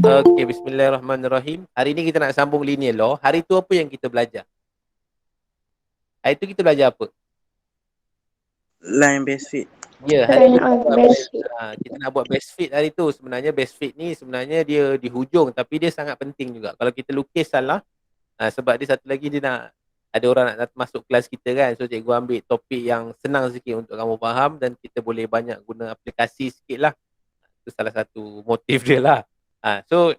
Okey, bismillahirrahmanirrahim. Hari ni kita nak sambung linear law. Hari tu apa yang kita belajar? Hari tu kita belajar apa? Line base fit. Ya, hari tu Line of best fit. kita nak buat best fit hari tu. Sebenarnya best fit ni sebenarnya dia di hujung tapi dia sangat penting juga. Kalau kita lukis salah, sebab dia satu lagi dia nak ada orang nak masuk kelas kita kan. So cikgu ambil topik yang senang sikit untuk kamu faham dan kita boleh banyak guna aplikasi sikit lah. Itu salah satu motif dia lah. So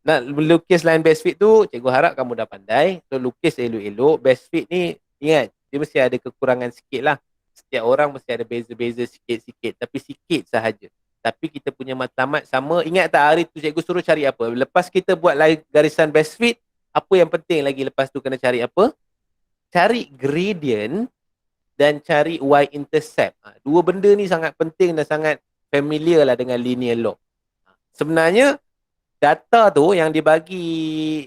nak lukis line best fit tu, cikgu harap kamu dah pandai. So lukis elok-elok. Best fit ni ingat, dia mesti ada kekurangan sikit lah. Setiap orang mesti ada beza-beza sikit-sikit. Tapi sikit sahaja. Tapi kita punya matlamat sama. Ingat tak hari tu cikgu suruh cari apa? Lepas kita buat garisan best fit, apa yang penting lagi lepas tu kena cari apa? Cari gradient dan cari y-intercept. Dua benda ni sangat penting dan sangat familiar lah dengan linear law. Sebenarnya, data tu yang dibagi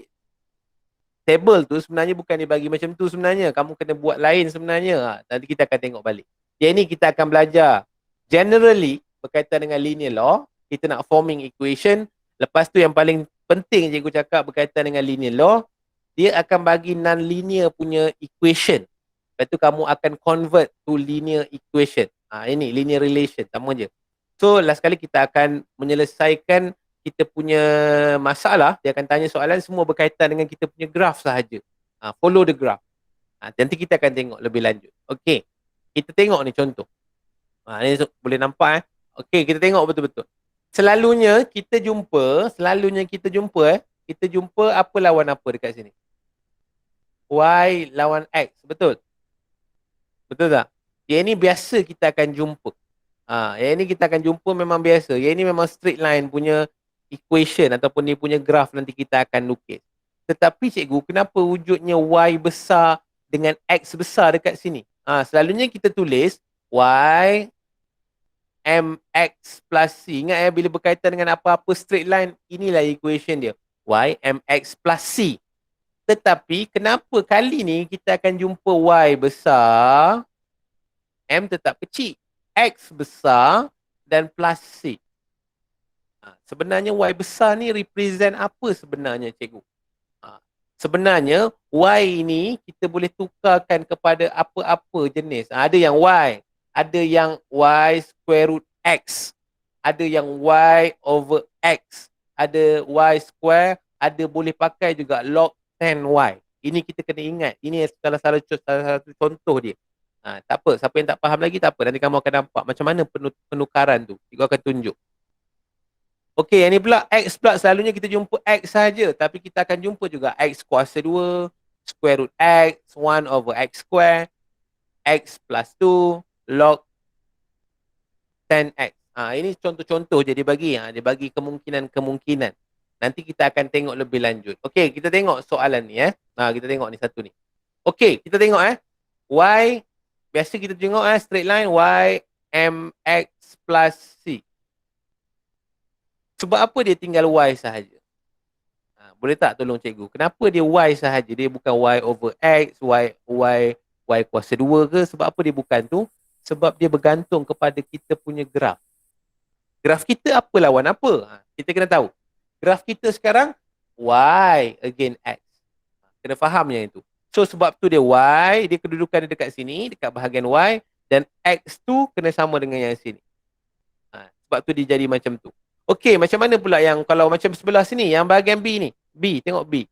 table tu sebenarnya bukan dibagi macam tu sebenarnya. Kamu kena buat lain sebenarnya. Nanti kita akan tengok balik. Yang ni kita akan belajar generally berkaitan dengan linear law. Kita nak forming equation. Lepas tu yang paling penting cikgu cakap berkaitan dengan linear law, dia akan bagi non-linear punya equation. Lepas tu kamu akan convert to linear equation. Ini linear relation. Sama je. So last kali kita akan menyelesaikan kita punya masalah. Dia akan tanya soalan semua berkaitan dengan kita punya graph sahaja. Follow the graph. Nanti kita akan tengok lebih lanjut. Okey. Kita tengok ni contoh. Ni boleh nampak Okey, kita tengok betul-betul. Selalunya kita jumpa apa lawan apa dekat sini? Y lawan X, betul? Betul tak? Yang ni biasa kita akan jumpa. Yang ni kita akan jumpa memang biasa. Yang ni memang straight line punya equation ataupun dia punya graph nanti kita akan lukis. Tetapi cikgu, kenapa wujudnya Y besar dengan X besar dekat sini? Selalunya kita tulis Y mx plus c. Ingat bila berkaitan dengan apa-apa straight line, inilah equation dia. Y mx plus c. Tetapi kenapa kali ni kita akan jumpa Y besar, M tetap kecil, X besar dan plus C. Sebenarnya Y besar ni represent apa sebenarnya cikgu? Sebenarnya Y ini kita boleh tukarkan kepada apa-apa jenis. Ada yang Y, ada yang Y square root X, ada yang Y over X, ada Y square, ada boleh pakai juga log 10Y. Ini kita kena ingat. Ini salah satu contoh dia. Tak apa, siapa yang tak faham lagi tak apa. Nanti kamu akan nampak macam mana penukaran tu. Cikgu akan tunjuk. Okey, yang ni pula X pula selalunya kita jumpa X saja. Tapi kita akan jumpa juga X kuasa 2, square root X, 1 over X square, X plus 2, log 10X. Ini contoh-contoh je dia bagi. Dia bagi kemungkinan-kemungkinan. Nanti kita akan tengok lebih lanjut. Okey, kita tengok soalan ni. Kita tengok ni satu ni. Okey, kita tengok Y, biasa kita tengok straight line Y mx plus C. Sebab apa dia tinggal Y sahaja? Boleh tak tolong cikgu? Kenapa dia Y sahaja? Dia bukan Y over X, Y kuasa 2 ke? Sebab apa dia bukan tu? Sebab dia bergantung kepada kita punya graf. Graf kita apa lawan apa? Kita kena tahu. Graf kita sekarang Y again X. Kena faham yang itu. So sebab tu dia Y, dia kedudukan dia dekat sini, dekat bahagian Y, dan X tu kena sama dengan yang sini. Sebab tu dia jadi macam tu. Okey, macam mana pula yang kalau macam sebelah sini, yang bahagian B ni? B, tengok B.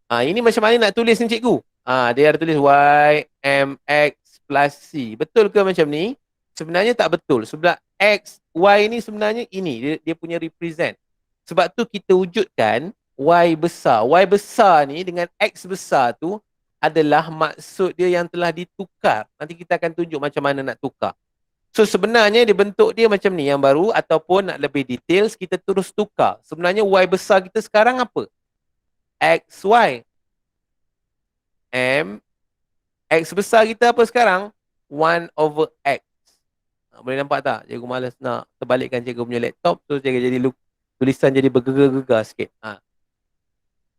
Ini macam mana nak tulis ni cikgu? Dia ada tulis Y mx plus C. Betul ke macam ni? Sebenarnya tak betul. Sebelah X, Y ni sebenarnya ini. Dia punya represent. Sebab tu kita wujudkan Y besar. Y besar ni dengan X besar tu adalah maksud dia yang telah ditukar. Nanti kita akan tunjuk macam mana nak tukar. So sebenarnya dia bentuk dia macam ni yang baru ataupun nak lebih details kita terus tukar. Sebenarnya Y besar kita sekarang apa? XY. M. X besar kita apa sekarang? 1 over X. Boleh nampak tak? Cikgu malas nak terbalikkan cikgu punya laptop. So cikgu jadi tulisan jadi bergegar-gegar sikit.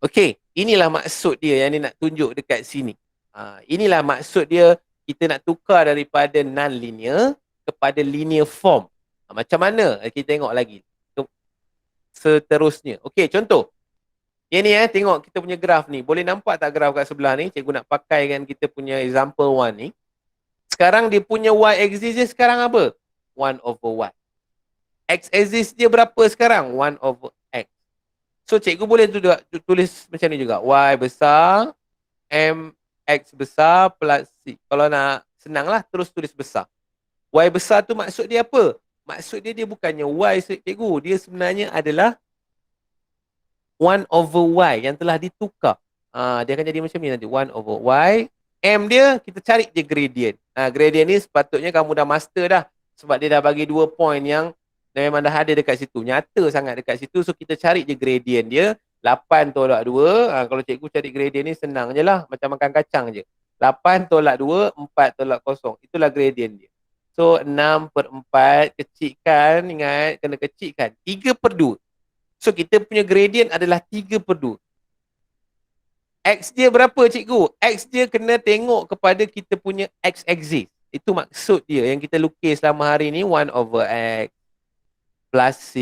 Okey, inilah maksud dia yang dia nak tunjuk dekat sini. Inilah maksud dia kita nak tukar daripada non-linear kepada linear form. Macam mana? Kita tengok lagi. seterusnya. Okey, contoh. Yang ni tengok kita punya graf ni. Boleh nampak tak graf kat sebelah ni? Cikgu nak pakaikan kita punya example 1 ni. Sekarang dia punya y-axis dia sekarang apa? 1/y. X-axis dia berapa sekarang? 1/x. So cikgu boleh tulis macam ni juga. Y besar, mx besar plus c. Kalau nak senang lah, terus tulis besar. Y besar tu maksud dia apa? Maksud dia bukannya y cikgu. Dia sebenarnya adalah 1/y yang telah ditukar. Dia akan jadi macam ni nanti. 1/y. M dia, kita cari je gradient. Gradient ni sepatutnya kamu dah master dah. Sebab dia dah bagi 2 point yang memang dah ada dekat situ. Nyata sangat dekat situ. So kita cari je gradient dia. 8 tolak 2. Kalau cikgu cari gradient ni senang je lah. Macam makan kacang je. 8 tolak 2, 4 tolak 0. Itulah gradient dia. So 6/4 kecilkan. Ingat, kena kecilkan. 3/2. So kita punya gradient adalah 3/2. X dia berapa cikgu? X dia kena tengok kepada kita punya x-axis. Itu maksud dia yang kita lukis selama hari ni. 1/x plus c.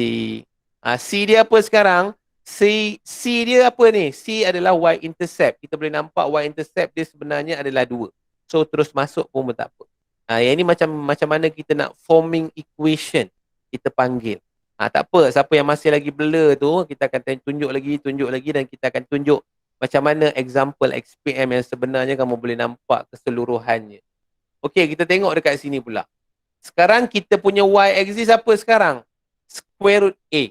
C dia apa sekarang? C dia apa ni? C adalah y-intercept. Kita boleh nampak y-intercept dia sebenarnya adalah 2. So terus masuk pun tak apa. Yang ni macam mana kita nak forming equation. Kita panggil. Tak apa. Siapa yang masih lagi blur tu, kita akan tunjuk lagi dan kita akan tunjuk macam mana example XPM yang sebenarnya kamu boleh nampak keseluruhannya. Okey, kita tengok dekat sini pula. Sekarang kita punya y-axis apa sekarang? Square root A.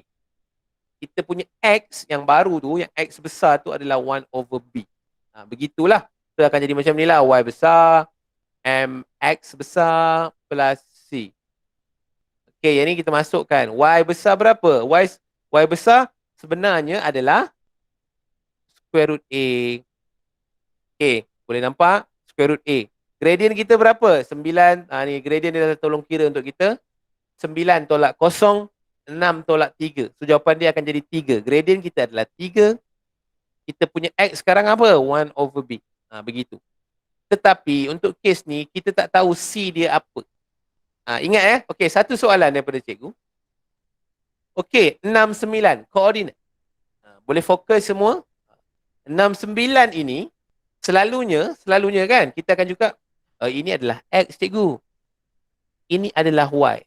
Kita punya x yang baru tu, yang x besar tu adalah 1/b. Begitulah. Itu akan jadi macam ni lah. Y besar, mx besar plus c. Okey, yang ni kita masukkan. Y besar berapa? Y besar sebenarnya adalah square root A. Okay, boleh nampak? Square root A. Gradient kita berapa? 9. Ni gradient dia dah tolong kira untuk kita. 9 tolak 0, 6 tolak 3. So jawapan dia akan jadi 3. Gradient kita adalah 3. Kita punya X sekarang apa? 1/b. Begitu. Tetapi untuk kes ni, kita tak tahu C dia apa. Ingat Okay, satu soalan daripada cikgu. Okay, 6, 9. Koordinat. Boleh fokus semua? 6, 9 ini selalunya kan kita akan juga ini adalah X cikgu. Ini adalah Y.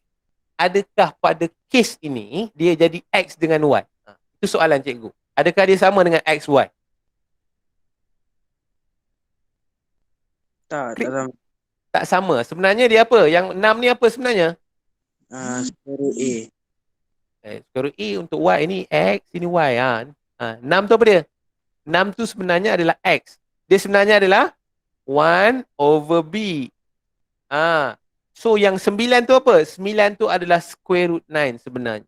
Adakah pada kes ini dia jadi X dengan Y? Itu soalan cikgu. Adakah dia sama dengan X, Y? Tak sama. Tak sama. Sebenarnya dia apa? Yang 6 ni apa sebenarnya? Square root A. Square root A untuk Y. Ini X, ini Y. 6 tu apa dia? 6 tu sebenarnya adalah X. Dia sebenarnya adalah 1/b. So yang 9 tu apa? 9 tu adalah square root 9 sebenarnya.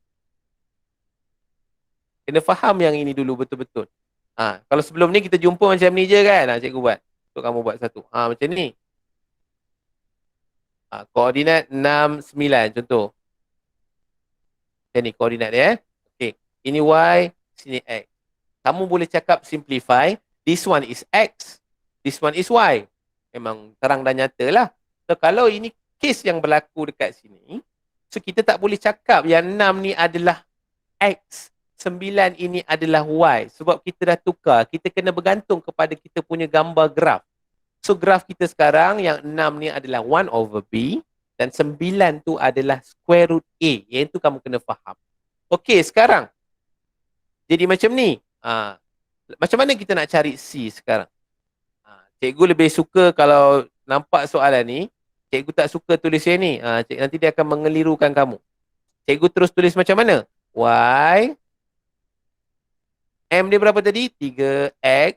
Kena faham yang ini dulu betul-betul. Kalau sebelum ni kita jumpa macam ni je kan? Cikgu buat. Untuk kamu buat satu. Macam ni. Koordinat 6, 9 contoh. Macam ni koordinat dia. Okay. Ini Y, sini X. Kamu boleh cakap simplify. This one is X. This one is Y. Memang terang dan nyata lah. So kalau ini case yang berlaku dekat sini. So kita tak boleh cakap yang 6 ni adalah X. 9 ini adalah Y. Sebab kita dah tukar. Kita kena bergantung kepada kita punya gambar graf. So graf kita sekarang yang 6 ni adalah 1/b. Dan 9 tu adalah square root A. Yang itu kamu kena faham. Okey, sekarang. Jadi macam ni. Macam mana kita nak cari C sekarang? Cikgu lebih suka kalau nampak soalan ni, cikgu tak suka tulis yang ni. Nanti dia akan mengelirukan kamu. Cikgu terus tulis macam mana? Y. M dia berapa tadi? 3X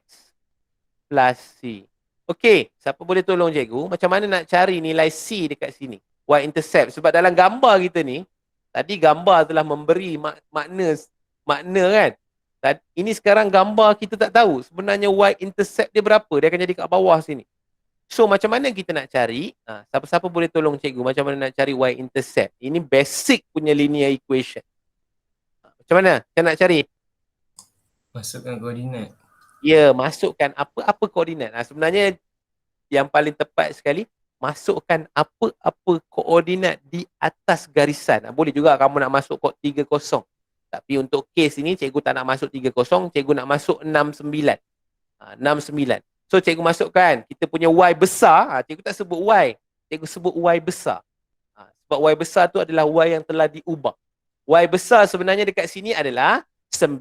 plus C. Okey, siapa boleh tolong cikgu? Macam mana nak cari nilai C dekat sini? Y-intercept. Sebab dalam gambar kita ni, tadi gambar telah memberi makna kan? Ini sekarang gambar kita tak tahu. Sebenarnya Y-intercept dia berapa? Dia akan jadi kat bawah sini. So macam mana kita nak cari? Siapa-siapa boleh tolong cikgu macam mana nak cari Y-intercept? Ini basic punya linear equation. Macam mana? Kita nak cari? Masukkan koordinat. Ya, masukkan apa-apa koordinat. Sebenarnya yang paling tepat sekali, masukkan apa-apa koordinat di atas garisan. Boleh juga kamu nak masuk kod 30. Tapi untuk kes ini cikgu tak nak masuk 30, cikgu nak masuk 69. 69. So cikgu masukkan kita punya Y besar, cikgu tak sebut Y, cikgu sebut Y besar. Sebab Y besar tu adalah Y yang telah diubah. Y besar sebenarnya dekat sini adalah 9.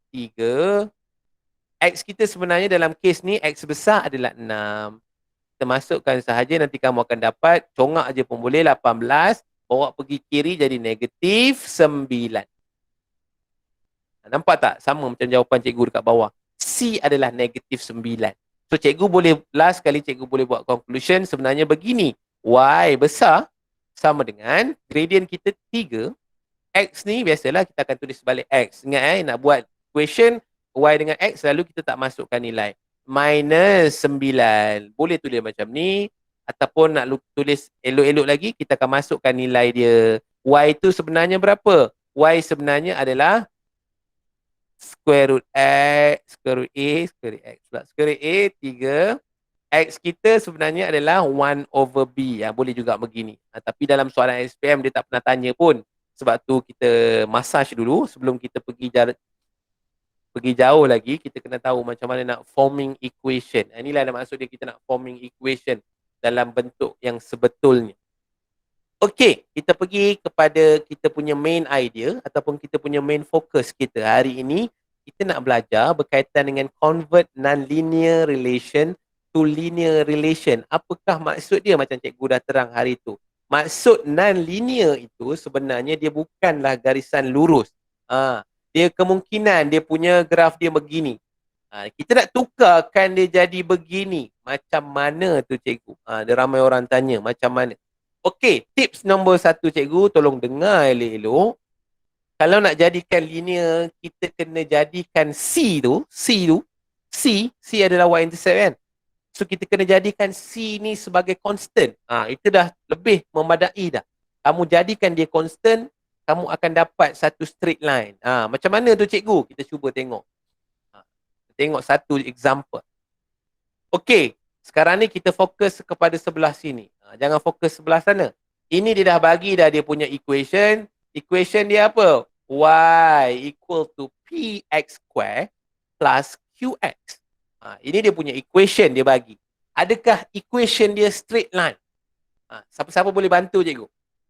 3. X kita sebenarnya dalam kes ni X besar adalah 6. Kita masukkan sahaja, nanti kamu akan dapat, congak aja pun boleh, 18. Bawa pergi kiri jadi negatif 9. Nampak tak? Sama macam jawapan cikgu dekat bawah. C adalah negatif 9. So cikgu boleh, last kali cikgu boleh buat conclusion sebenarnya begini. Y besar sama dengan gradient kita 3. X ni biasalah kita akan tulis balik X. Ingat nak buat equation Y dengan X selalu kita tak masukkan nilai. Minus 9. Boleh tulis macam ni. Ataupun nak tulis elok-elok lagi, kita akan masukkan nilai dia. Y tu sebenarnya berapa? Y sebenarnya adalah square root X, square root A, square root X. Square root A 3. X kita sebenarnya adalah 1 over B. Boleh juga begini. Tapi dalam soalan SPM dia tak pernah tanya pun. Sebab tu kita massage dulu sebelum kita pergi jauh lagi, kita kena tahu macam mana nak forming equation. Inilah maksud dia, kita nak forming equation dalam bentuk yang sebetulnya. Okey, kita pergi kepada kita punya main idea ataupun kita punya main fokus kita hari ini. Kita nak belajar berkaitan dengan convert non-linear relation to linear relation. Apakah maksud dia macam cikgu dah terang hari itu? Maksud non-linear itu sebenarnya dia bukanlah garisan lurus. Dia kemungkinan dia punya graf dia begini. Kita nak tukarkan dia jadi begini. Macam mana tu cikgu? Ada ramai orang tanya macam mana. Okey, tips nombor 1 cikgu, tolong dengar elok-elok. Kalau nak jadikan linear, kita kena jadikan C adalah y-intercept kan? So kita kena jadikan C ni sebagai constant. Itu dah lebih memadai dah. Kamu jadikan dia constant, kamu akan dapat satu straight line. Macam mana tu cikgu? Kita cuba tengok. Tengok satu example. Okey, sekarang ni kita fokus kepada sebelah sini. Jangan fokus sebelah sana. Ini dia dah bagi dah dia punya equation. Equation dia apa? Y equal to px square plus qx. Ini dia punya equation dia bagi. Adakah equation dia straight line? Siapa-siapa boleh bantu cikgu?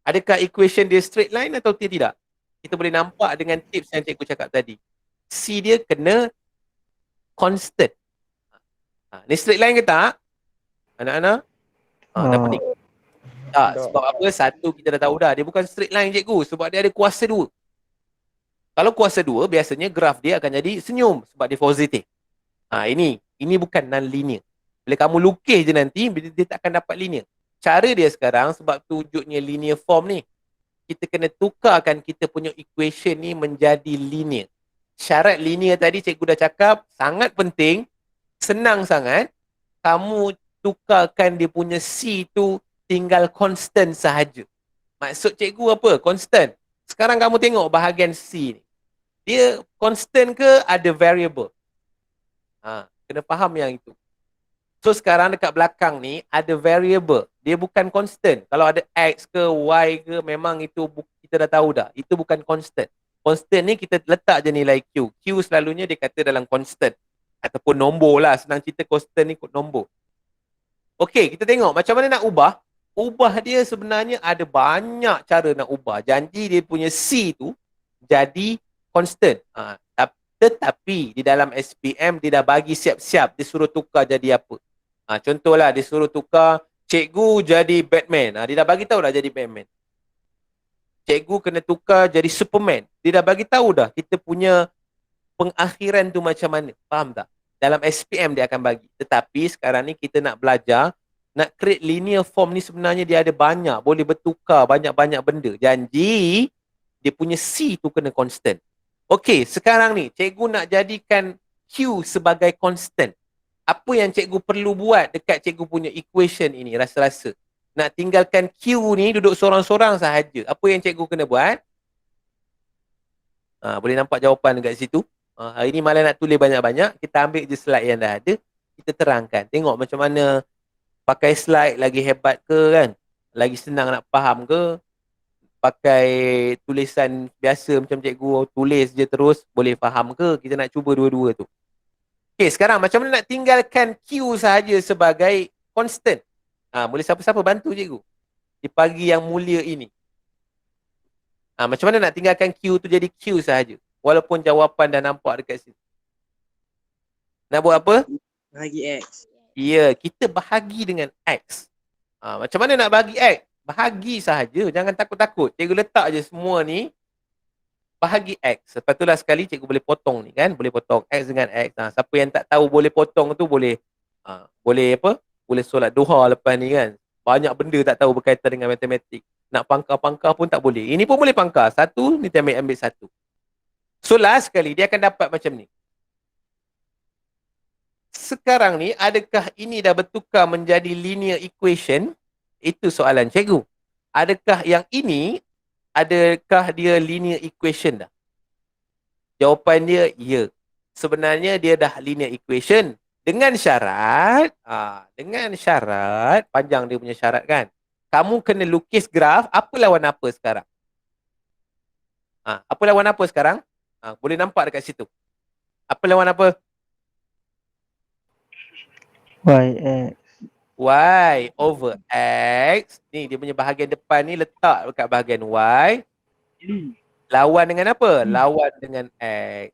Adakah equation dia straight line atau tidak? Kita boleh nampak dengan tips yang cikgu cakap tadi. C dia kena constant. Ni straight line ke tak? Anak-anak? Dapat ni. Tak, sebab apa? Satu kita dah tahu dah. Dia bukan straight line cikgu. Sebab dia ada kuasa 2. Kalau kuasa 2, biasanya graf dia akan jadi senyum. Sebab dia positif. Ini bukan non-linear. Bila kamu lukis je nanti, dia tak akan dapat linear. Cara dia sekarang, sebab tu wujudnya linear form ni, kita kena tukarkan kita punya equation ni menjadi linear. Syarat linear tadi cikgu dah cakap, sangat penting, senang sangat. Kamu tukarkan dia punya C tu tinggal constant sahaja. Maksud cikgu apa? Constant. Sekarang kamu tengok bahagian C ni. Dia constant ke ada variable? Kena faham yang itu. So sekarang dekat belakang ni ada variable. Dia bukan constant. Kalau ada X ke Y ke, memang itu kita dah tahu dah. Itu bukan constant. Constant ni kita letak je nilai Q. Q selalunya dia kata dalam constant. Ataupun nombor lah. Senang cerita constant ni ikut nombor. Okey, kita tengok macam mana nak ubah. Ubah dia sebenarnya ada banyak cara nak ubah. Janji dia punya C tu jadi constant. Tetapi di dalam SPM dia dah bagi siap-siap. Dia suruh tukar jadi apa. Contohlah dia suruh tukar cikgu jadi Batman. Dia dah bagi tahu dah jadi Batman. Cikgu kena tukar jadi Superman. Dia dah bagi tahu dah kita punya pengakhiran tu macam mana. Faham tak? Dalam SPM dia akan bagi. Tetapi sekarang ni kita nak belajar, nak create linear form ni sebenarnya dia ada banyak. Boleh bertukar banyak-banyak benda. Janji dia punya C tu kena constant. Okey, sekarang ni cikgu nak jadikan Q sebagai constant. Apa yang cikgu perlu buat dekat cikgu punya equation ini rasa-rasa? Nak tinggalkan Q ni duduk sorang-sorang sahaja. Apa yang cikgu kena buat? Boleh nampak jawapan dekat situ? Hari ni malah nak tulis banyak-banyak. Kita ambil je slide yang dah ada. Kita terangkan. Tengok macam mana pakai slide lagi hebat ke kan? Lagi senang nak faham ke? pakai tulisan biasa macam cikgu tulis je terus, boleh faham ke? Kita nak cuba dua-dua tu. Okay, sekarang macam mana nak tinggalkan Q sahaja sebagai constant? Boleh siapa-siapa bantu cikgu di pagi yang mulia ini. Macam mana nak tinggalkan Q tu jadi Q sahaja, walaupun jawapan dah nampak dekat sini. Nak buat apa? Bahagi X. Ya, kita bahagi dengan X. Macam mana nak bahagi X? Bahagi sahaja, jangan takut-takut. Cikgu letak je semua ni, bahagi X. Lepas tu lah sekali cikgu boleh potong ni kan. Boleh potong X dengan X. Siapa yang tak tahu boleh potong tu boleh boleh apa? Boleh solat duha lepas ni kan. Banyak benda tak tahu berkaitan dengan matematik. Nak pangkar-pangkar pun tak boleh. Ini pun boleh pangkar. Satu, ni ambil satu. So last sekali dia akan dapat macam ni. Sekarang ni adakah ini dah bertukar menjadi linear equation? Itu soalan cikgu. Adakah yang ini, adakah dia linear equation dah? Jawapan dia, ya. Sebenarnya dia dah linear equation. Dengan syarat, panjang dia punya syarat kan. Kamu kena lukis graf, apa lawan apa sekarang? Apa lawan apa sekarang? Boleh nampak dekat situ. Apa lawan apa? YX. Y over X. Ni dia punya bahagian depan ni letak dekat bahagian Y. Lawan dengan apa? Lawan dengan X.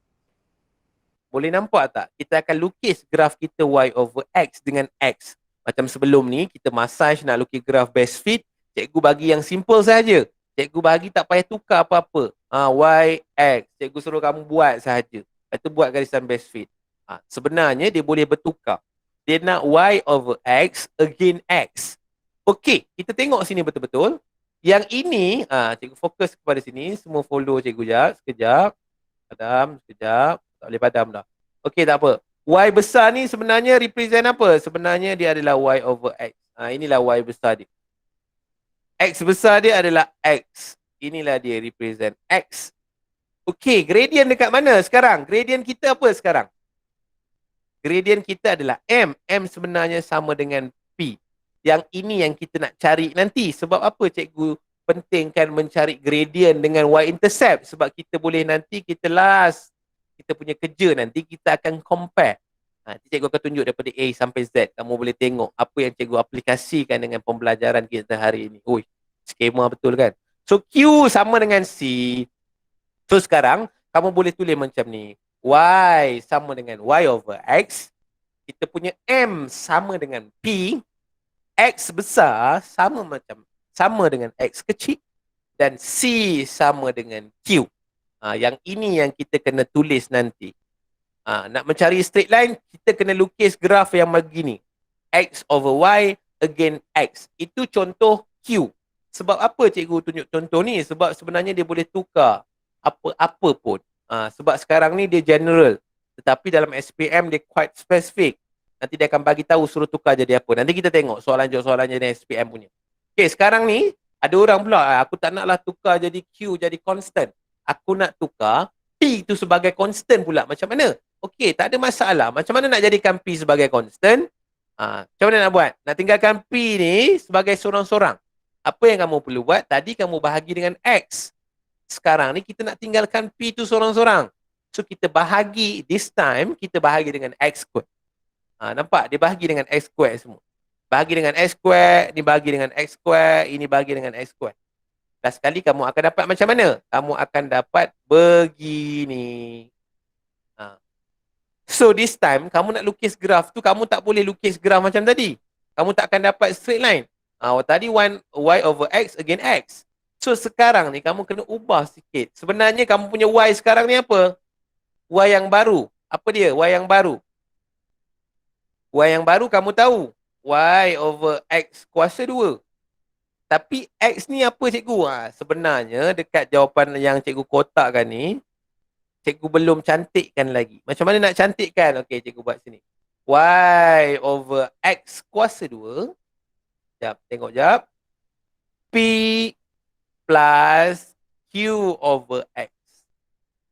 Boleh nampak tak? Kita akan lukis graf kita Y over X dengan X. Macam sebelum ni, kita massage nak lukis graf best fit. Cikgu bagi yang simple saja. Cikgu bagi tak payah tukar apa-apa. Y, X. Cikgu suruh kamu buat sahaja. Lepas tu buat garisan best fit. Sebenarnya dia boleh bertukar. Dia nak Y over X again X. Okey, kita tengok sini betul-betul. Yang ini, cikgu fokus kepada sini. Semua follow cikgu sekejap. Padam, sekejap. Tak boleh padam dah. Okey, tak apa. Y besar ni sebenarnya represent apa? Sebenarnya dia adalah Y over X. Inilah Y besar dia. X besar dia adalah X. Inilah dia represent X. Okey, gradient dekat mana sekarang? Gradient kita apa sekarang? Gradient kita adalah M. M sebenarnya sama dengan P. Yang ini yang kita nak cari nanti. Sebab apa cikgu pentingkan mencari gradient dengan Y-intercept? Sebab kita boleh nanti kita punya kerja nanti kita akan compare. Cikgu akan tunjuk daripada A sampai Z. Kamu boleh tengok apa yang cikgu aplikasikan dengan pembelajaran kita hari ini. Skema betul kan? So Q sama dengan C. So sekarang kamu boleh tulis macam ni. Y sama dengan Y over X. Kita punya M sama dengan P. X besar sama dengan X kecil. Dan C sama dengan Q. Yang ini yang kita kena tulis nanti. Nak mencari straight line, kita kena lukis graf yang begini. X over Y again X. Itu contoh Q. Sebab apa cikgu tunjuk contoh ni? Sebab sebenarnya dia boleh tukar apa-apa pun. Sebab sekarang ni dia general. Tetapi dalam SPM dia quite specific. Nanti dia akan bagi tahu suruh tukar jadi apa. Nanti kita tengok soalan-jawab soalan jadi SPM punya. Okay, sekarang ni ada orang pula, aku tak naklah tukar jadi Q jadi constant. Aku nak tukar P tu sebagai constant pula. Macam mana? Okay, tak ada masalah. Macam mana nak jadikan P sebagai constant? Macam mana nak buat? Nak tinggalkan P ni sebagai sorang-sorang. Apa yang kamu perlu buat? Tadi kamu bahagi dengan X. Sekarang ni kita nak tinggalkan P tu sorang-sorang. So kita bahagi, this time kita bahagi dengan X square. Nampak? Dia bahagi dengan X square semua. Bahagi dengan X square, ni bahagi dengan X square, ini bahagi dengan X square. Last sekali kamu akan dapat macam mana? Kamu akan dapat begini. So this time, kamu nak lukis graf tu, kamu tak boleh lukis graf macam tadi. Kamu tak akan dapat straight line. Tadi Y over X again X. So sekarang ni kamu kena ubah sikit. Sebenarnya kamu punya Y sekarang ni apa? Y yang baru. Apa dia? Y yang baru. Y yang baru kamu tahu. Y over X kuasa 2. Tapi X ni apa cikgu? Sebenarnya dekat jawapan yang cikgu kotakkan ni, cikgu belum cantikkan lagi. Macam mana nak cantikkan? Okey, cikgu buat sini. Y over X kuasa 2. Sekejap, tengok sekejap. P plus Q over X.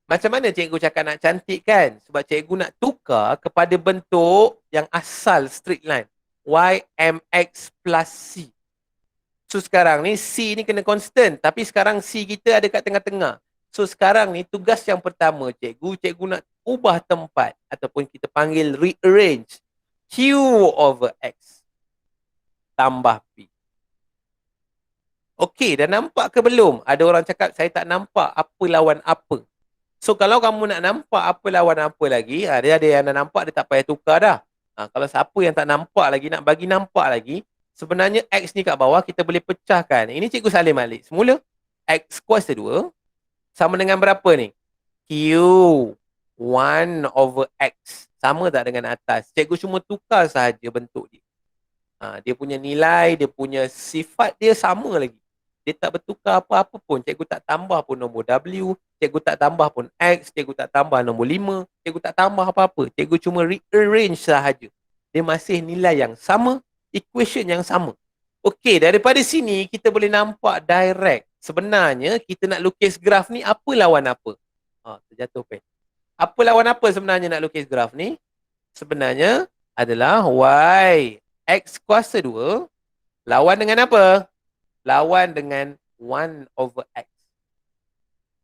Macam mana cikgu cakap nak cantikkan? Sebab cikgu nak tukar kepada bentuk yang asal straight line. Y mx plus C. So sekarang ni C ni kena constant, tapi sekarang C kita ada kat tengah-tengah. So sekarang ni tugas yang pertama cikgu nak ubah tempat ataupun kita panggil rearrange Q over X tambah P. Okey, dah nampak ke belum? Ada orang cakap saya tak nampak apa lawan apa. So kalau kamu nak nampak apa lawan apa lagi, dia ada yang dah nampak, dia tak payah tukar dah. Kalau siapa yang tak nampak lagi, nak bagi nampak lagi, sebenarnya X ni kat bawah kita boleh pecahkan. Ini cikgu salin balik. Semula X kuasa 2 sama dengan berapa ni? Q 1 over X. Sama tak dengan atas? Cikgu cuma tukar sahaja bentuk dia. Dia punya nilai, dia punya sifat dia sama lagi. Dia tak bertukar apa-apa pun. Cikgu tak tambah pun nombor W. Cikgu tak tambah pun X. Cikgu tak tambah nombor 5. Cikgu tak tambah apa-apa. Cikgu cuma rearrange sahaja. Dia masih nilai yang sama. Equation yang sama. Okey, daripada sini kita boleh nampak direct. Sebenarnya kita nak lukis graf ni apa lawan apa? Terjatuh pen. Apa lawan apa sebenarnya nak lukis graf ni? Sebenarnya adalah Y. X kuasa 2 lawan dengan apa? Lawan dengan 1 over X.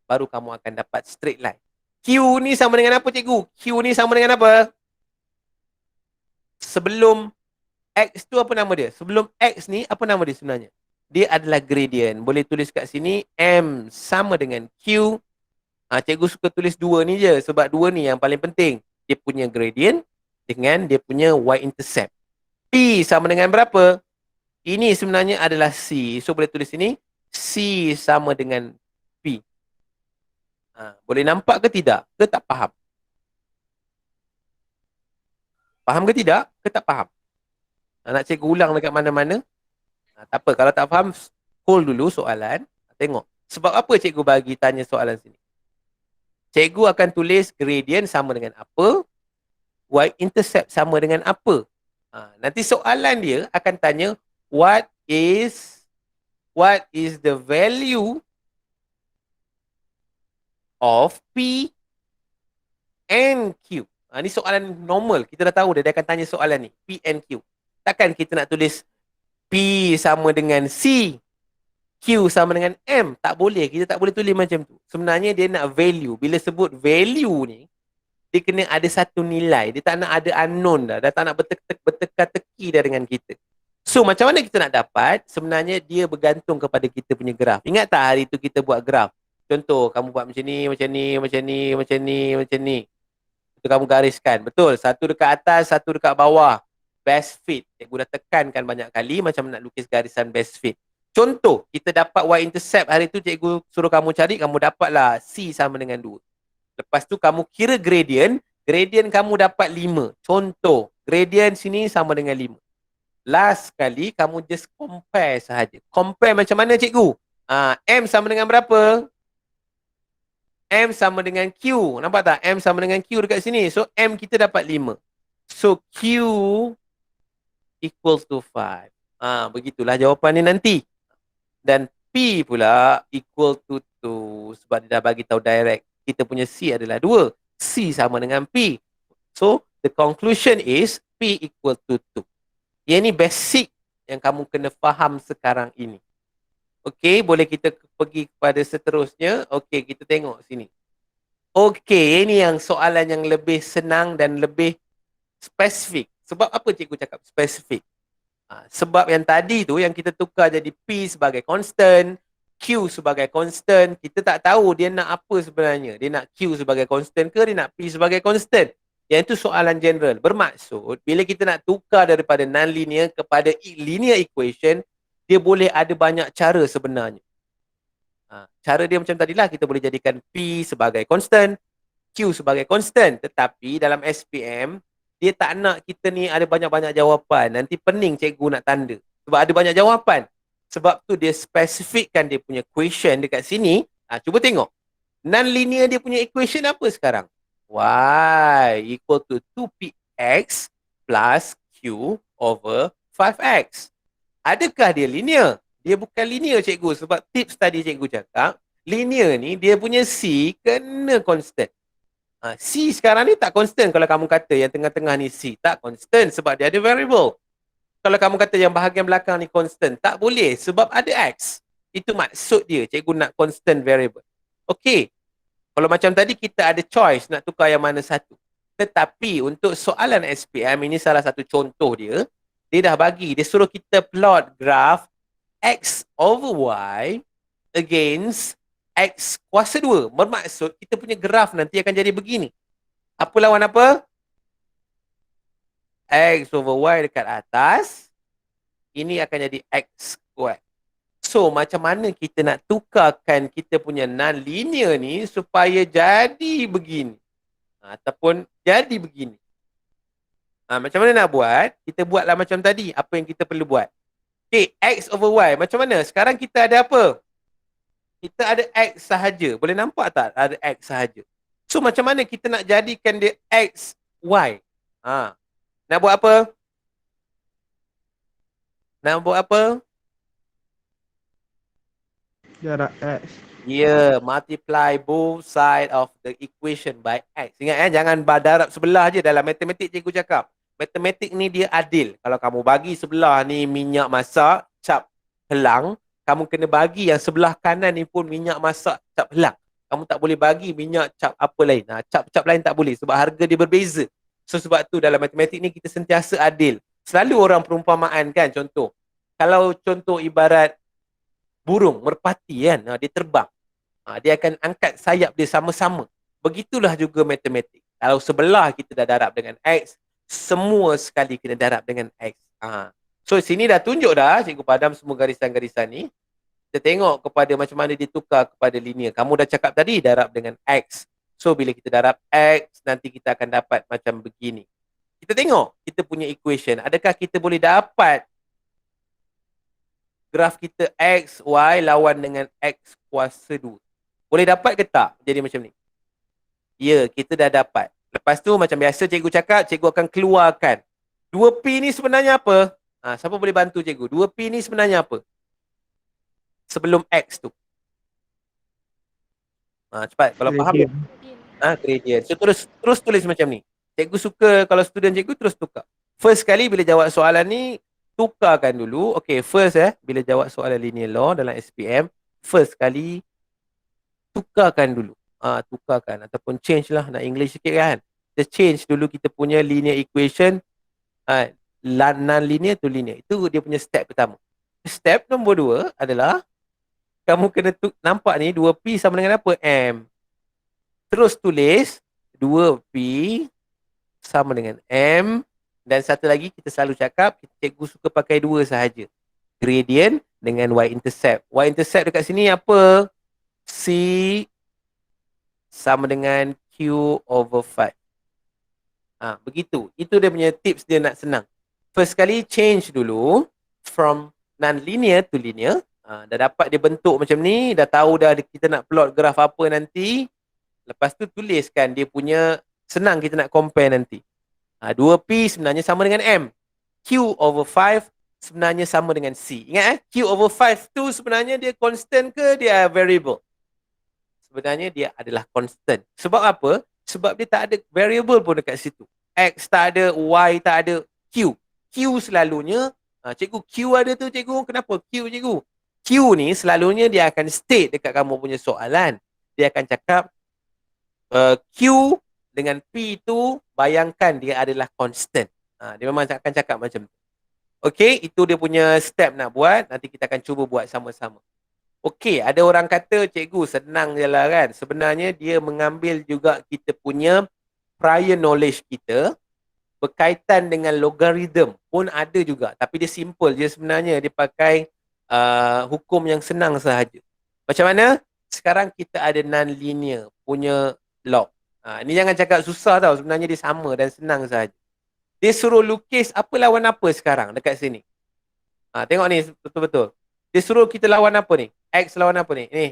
Baru kamu akan dapat straight line. Q ni sama dengan apa cikgu? Q ni sama dengan apa? Sebelum X tu apa nama dia? Sebelum X ni apa nama dia sebenarnya? Dia adalah gradient. Boleh tulis kat sini M sama dengan Q. Cikgu suka tulis 2 ni je sebab 2 ni yang paling penting. Dia punya gradient dengan dia punya y-intercept. P sama dengan berapa? Ini sebenarnya adalah C. So boleh tulis sini C sama dengan P. Boleh nampak ke tidak? Ke tak faham? Faham ke tidak? Ke tak faham? Nak cikgu ulang dekat mana-mana? Tak apa. Kalau tak faham, hold dulu soalan. Tengok. Sebab apa cikgu bagi tanya soalan sini? Cikgu akan tulis gradient sama dengan apa? Y-intercept sama dengan apa? Nanti soalan dia akan tanya what is the value of P and Q? Ni soalan normal. Kita dah tahu dia akan tanya soalan ni. P and Q. Takkan kita nak tulis P sama dengan C, Q sama dengan M. Tak boleh. Kita tak boleh tulis macam tu. Sebenarnya dia nak value. Bila sebut value ni, dia kena ada satu nilai. Dia tak nak ada unknown dah. Dia tak nak berteka-teki dah dengan kita. So macam mana kita nak dapat? Sebenarnya dia bergantung kepada kita punya graf. Ingat tak hari tu kita buat graf? Contoh, kamu buat macam ni, macam ni, macam ni, macam ni, macam ni. Itu kamu gariskan. Betul. Satu dekat atas, satu dekat bawah. Best fit. Cikgu dah tekankan banyak kali macam nak lukis garisan best fit. Contoh, kita dapat y-intercept hari tu cikgu suruh kamu cari, kamu dapatlah C sama dengan 2. Lepas tu kamu kira gradient, gradient kamu dapat 5. Contoh, gradient sini sama dengan 5. Last kali kamu just compare sahaja. Compare macam mana cikgu? M sama dengan berapa? M sama dengan Q. Nampak tak? M sama dengan Q dekat sini. So M kita dapat 5. So Q equals to 5. Begitulah jawapan ni nanti. Dan P pula equal to 2. Sebab dia dah bagi tahu direct. Kita punya C adalah 2. C sama dengan P. So the conclusion is P equal to 2. Yang ni basic yang kamu kena faham sekarang ini. Okey, boleh kita pergi kepada seterusnya. Okey, kita tengok sini. Okey, ini yang soalan yang lebih senang dan lebih spesifik. Sebab apa cikgu cakap spesifik? Sebab yang tadi tu yang kita tukar jadi P sebagai constant, Q sebagai constant, kita tak tahu dia nak apa sebenarnya. Dia nak Q sebagai constant ke dia nak P sebagai constant? Yang itu soalan general. Bermaksud, bila kita nak tukar daripada non-linear kepada linear equation, dia boleh ada banyak cara sebenarnya. Cara dia macam tadilah, kita boleh jadikan P sebagai constant, Q sebagai constant. Tetapi dalam SPM, dia tak nak kita ni ada banyak-banyak jawapan. Nanti pening cikgu nak tanda. Sebab ada banyak jawapan. Sebab tu dia spesifikkan dia punya equation dekat sini. Cuba tengok. Non-linear dia punya equation apa sekarang? Y equal to 2px plus q over 5x. Adakah dia linear? Dia bukan linear cikgu. Sebab tips tadi cikgu cakap, linear ni dia punya C kena constant. C sekarang ni tak constant kalau kamu kata yang tengah-tengah ni C. Tak constant sebab dia ada variable. kalau kamu kata yang bahagian belakang ni constant, tak boleh sebab ada X. Itu maksud dia, cikgu nak constant variable. Okey, kalau macam tadi kita ada choice nak tukar yang mana satu. Tetapi untuk soalan SPM, ini salah satu contoh dia, dia dah bagi, dia suruh kita plot graph X over Y against X kuasa 2. Bermaksud kita punya graf nanti akan jadi begini. Apa lawan apa? X over Y dekat atas. Ini akan jadi X square. So macam mana kita nak tukarkan kita punya non-linear ni supaya jadi begini. Ataupun jadi begini. Macam mana nak buat? Kita buatlah macam tadi. Apa yang kita perlu buat? Okay, X over Y. Macam mana? Sekarang kita ada apa? Kita ada X sahaja. Boleh nampak tak? Ada X sahaja. So macam mana kita nak jadikan dia X, Y? Nak buat apa? Nak buat apa? Jarak X. Ya, multiply both side of the equation by X. Ingat jangan darab sebelah je. Dalam matematik cikgu cakap. Matematik ni dia adil. Kalau kamu bagi sebelah ni minyak masak, cap helang. Kamu kena bagi yang sebelah kanan ni pun minyak masak, cap helang. Kamu tak boleh bagi minyak cap apa lain. Cap-cap lain tak boleh sebab harga dia berbeza. So sebab tu dalam matematik ni kita sentiasa adil. Selalu orang perumpamaan kan, contoh. Kalau contoh ibarat burung, merpati kan, dia terbang. Dia akan angkat sayap dia sama-sama. Begitulah juga matematik. Kalau sebelah kita dah darab dengan X, semua sekali kena darab dengan X. So sini dah tunjuk dah, cikgu padam semua garisan-garisan ni. Kita tengok kepada macam mana ditukar kepada linear. Kamu dah cakap tadi darab dengan X. So bila kita darab X, nanti kita akan dapat macam begini. Kita tengok kita punya equation. Adakah kita boleh dapat graf kita X, Y lawan dengan X kuasa 2? Boleh dapat ke tak jadi macam ni? Ya, kita dah dapat. Lepas tu macam biasa cikgu cakap, cikgu akan keluarkan 2P ni sebenarnya apa? Siapa boleh bantu cikgu? 2P ni sebenarnya apa? Sebelum X tu. Cepat. Kalau faham. Gradient. So terus tulis macam ni. Cikgu suka kalau student cikgu terus tukar. First kali bila jawab soalan ni, tukarkan dulu. Okay, first bila jawab soalan linear law dalam SPM, first kali tukarkan dulu. Tukarkan ataupun change lah, nak English sikit kan. Kita change dulu kita punya linear equation non-linear to linear. Itu dia punya step pertama. Step nombor 2 adalah kamu kena nampak ni 2P sama dengan apa? M. Terus tulis 2P sama dengan M. Dan satu lagi kita selalu cakap, cikgu suka pakai 2 sahaja. Gradient dengan y-intercept. Y-intercept dekat sini apa? C sama dengan Q over 5. Begitu. Itu dia punya tips dia nak senang. First kali change dulu from non-linear to linear. Dah dapat dia bentuk macam ni. Dah tahu dah kita nak plot graf apa nanti. Lepas tu tuliskan dia punya, senang kita nak compare nanti. 2P sebenarnya sama dengan M. Q over 5 sebenarnya sama dengan C. Ingat Q over 5 tu sebenarnya dia constant ke dia variable? Sebenarnya dia adalah constant. Sebab apa? Sebab dia tak ada variable pun dekat situ. X tak ada, Y tak ada, Q. Q selalunya, cikgu Q ada tu cikgu, kenapa Q cikgu? Q ni selalunya dia akan state dekat kamu punya soalan. Dia akan cakap Q dengan P tu bayangkan dia adalah constant. Dia memang akan cakap macam tu. Okay, itu dia punya step nak buat. Nanti kita akan cuba buat sama-sama. Okay, ada orang kata cikgu senang je lah kan. Sebenarnya dia mengambil juga kita punya prior knowledge kita berkaitan dengan logarithm pun ada juga. Tapi dia simple je sebenarnya. Dia pakai hukum yang senang sahaja. Macam mana? Sekarang kita ada non-linear punya log. Ni jangan cakap susah tau. Sebenarnya dia sama dan senang sahaja. Dia suruh lukis apa lawan apa sekarang dekat sini. Tengok ni betul-betul. Dia suruh kita lawan apa ni? X lawan apa ni? Ni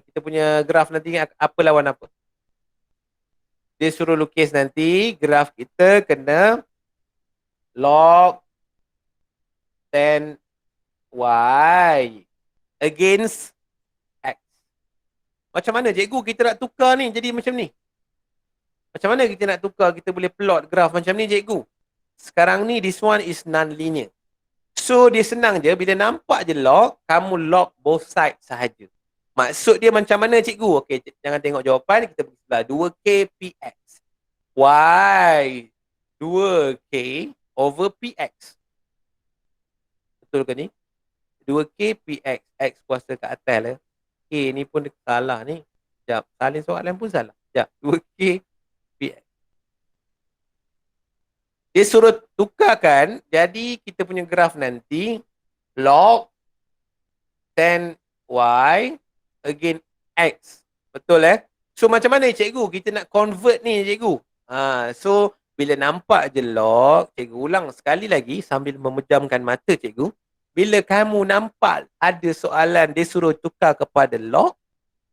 kita punya graf nanti apa lawan apa. Dia suruh lukis nanti graf kita kena log 10 Y against X. Macam mana cikgu kita nak tukar ni jadi macam ni? Macam mana kita nak tukar, kita boleh plot graf macam ni cikgu? Sekarang ni this one is non-linear. So dia senang je, bila nampak je log, kamu log both sides sahaja. Maksud dia macam mana cikgu? Okey, jangan tengok jawapan, kita pergi sebelah 2K PX. Y 2K over PX. Betul ke ni? 2K PX. X kuasa kat atas lah. K ni pun salah ni. Sekejap, salin soalan pun salah. Sekejap, 2K PX. Dia suruh tukarkan, jadi kita punya graf nanti log 10Y again X. Betul So macam mana cikgu? Kita nak convert ni cikgu. So bila nampak je log, cikgu ulang sekali lagi sambil memejamkan mata cikgu. Bila kamu nampak ada soalan dia suruh tukar kepada log,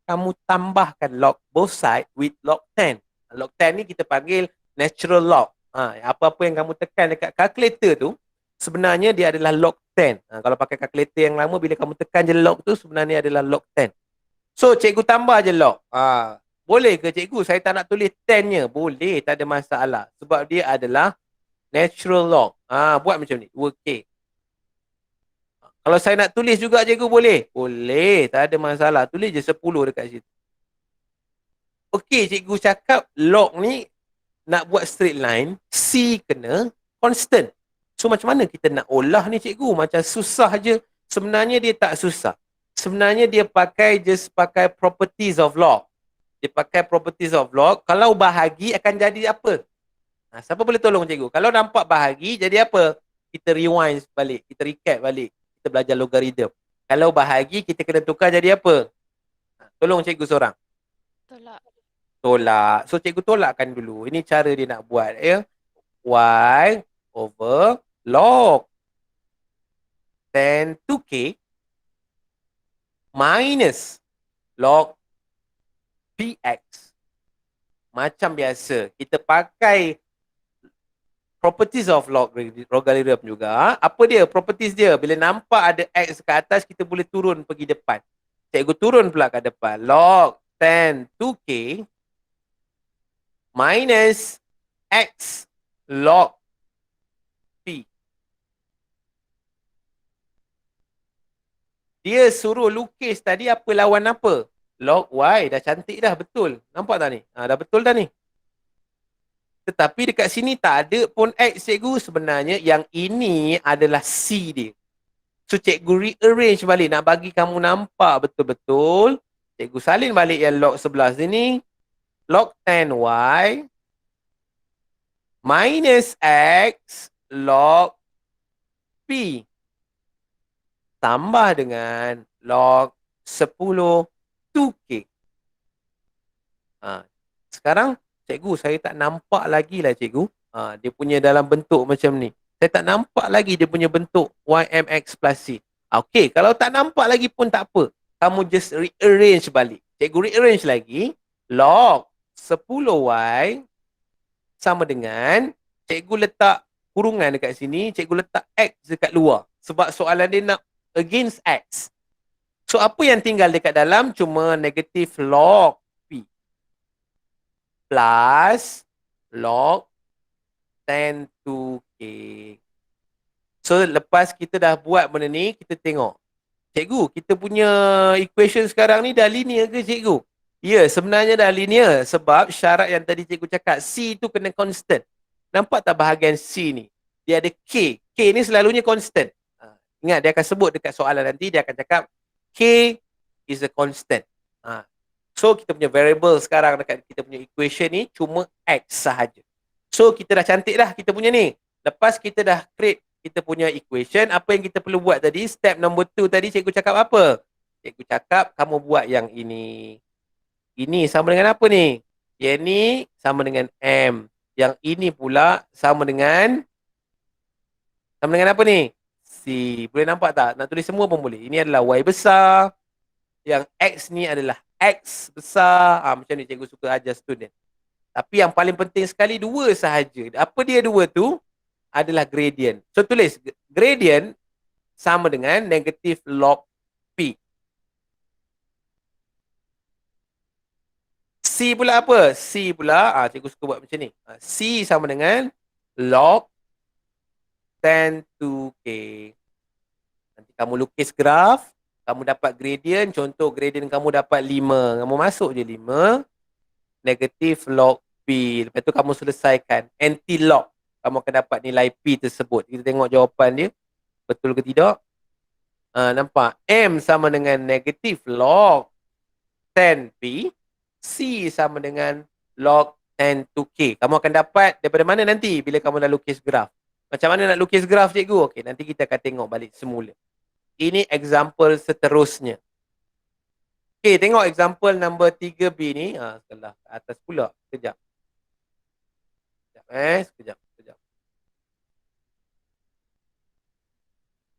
kamu tambahkan log both side with log 10. Log 10 ni kita panggil natural log. Apa-apa yang kamu tekan dekat calculator tu, sebenarnya dia adalah log 10. Kalau pakai calculator yang lama, bila kamu tekan je log tu, sebenarnya adalah log 10. So, cikgu tambah je log. Boleh ke cikgu? Saya tak nak tulis 10-nya. Boleh, tak ada masalah. Sebab dia adalah natural log. Buat macam ni, 2K. Kalau saya nak tulis juga cikgu, boleh? Boleh, tak ada masalah. Tulis je 10 dekat situ. Okey, cikgu cakap log ni nak buat straight line, C kena constant. So macam mana kita nak olah ni cikgu? Macam susah je. Sebenarnya dia tak susah. Sebenarnya dia pakai properties of log. Dia pakai properties of log. Kalau bahagi akan jadi apa? Siapa boleh tolong cikgu? Kalau nampak bahagi jadi apa? Kita rewind balik. Kita recap balik. Kita belajar logarithm. Kalau bahagi kita kena tukar jadi apa? Tolong cikgu seorang. Tolak. So cikgu tolakkan dulu. Ini cara dia nak buat ya. Y over log 10 to K minus log PX. Macam biasa. Kita pakai properties of logarithm juga. Apa dia? Properties dia. Bila nampak ada X ke atas, kita boleh turun pergi depan. Cikgu turun pula ke depan. Log 10 to K minus X log P. Dia suruh lukis tadi apa lawan apa? Log Y. Dah cantik dah, betul. Nampak tak ni? Dah betul dah ni. Tetapi dekat sini tak ada pun X cikgu. Sebenarnya yang ini adalah C dia. So cikgu rearrange balik. Nak bagi kamu nampak betul-betul. Cikgu salin balik yang log sebelah sini. Log 10Y minus X log P tambah dengan log 10 2K. Sekarang cikgu saya tak nampak lagi lah cikgu. Dia punya dalam bentuk macam ni. Saya tak nampak lagi dia punya bentuk YMX plus C. Okey, kalau tak nampak lagi pun tak apa. Kamu just rearrange balik. Cikgu rearrange lagi. Log 10Y sama dengan cikgu letak kurungan dekat sini, cikgu letak X dekat luar. Sebab soalan dia nak against X. So apa yang tinggal dekat dalam? Cuma negatif log P plus log 10 to K. So lepas kita dah buat benda ni, kita tengok. Cikgu, kita punya equation sekarang ni dah linear ke cikgu? Ya, sebenarnya dah linear sebab syarat yang tadi cikgu cakap C tu kena constant. Nampak tak bahagian C ni? Dia ada K. K ni selalunya constant. Ingat dia akan sebut dekat soalan nanti, dia akan cakap K is a constant. So kita punya variable sekarang dekat kita punya equation ni cuma X sahaja. So kita dah cantik dah kita punya ni. Lepas kita dah create kita punya equation, apa yang kita perlu buat tadi? Step number 2 tadi cikgu cakap apa? Cikgu cakap kamu buat yang ini. Ini sama dengan apa ni? Yang ni sama dengan M. Yang ini pula sama dengan apa ni? C. Boleh nampak tak? Nak tulis semua pun boleh. Ini adalah Y besar. Yang X ni adalah X besar. Macam ni cikgu suka ajar student. Tapi yang paling penting sekali dua sahaja. Apa dia dua tu? Adalah gradient. So tulis gradient sama dengan negatif log P. C pula apa? C pula, cikgu suka buat macam ni. C sama dengan log 10 to K. Nanti kamu lukis graf, kamu dapat gradient, contoh gradient kamu dapat 5. Kamu masuk je 5, negatif log P. Lepas tu kamu selesaikan anti-log. Kamu akan dapat nilai P tersebut. Kita tengok jawapan dia. Betul ke tidak? Nampak? M sama dengan negatif log 10P. C sama dengan log 10 to K. Kamu akan dapat daripada mana nanti bila kamu dah lukis graf? Macam mana nak lukis graf, cikgu? Okey, nanti kita akan tengok balik semula. Ini example seterusnya. Okey, tengok example number 3B ni. Setelah atas pula. Sekejap. Sekejap.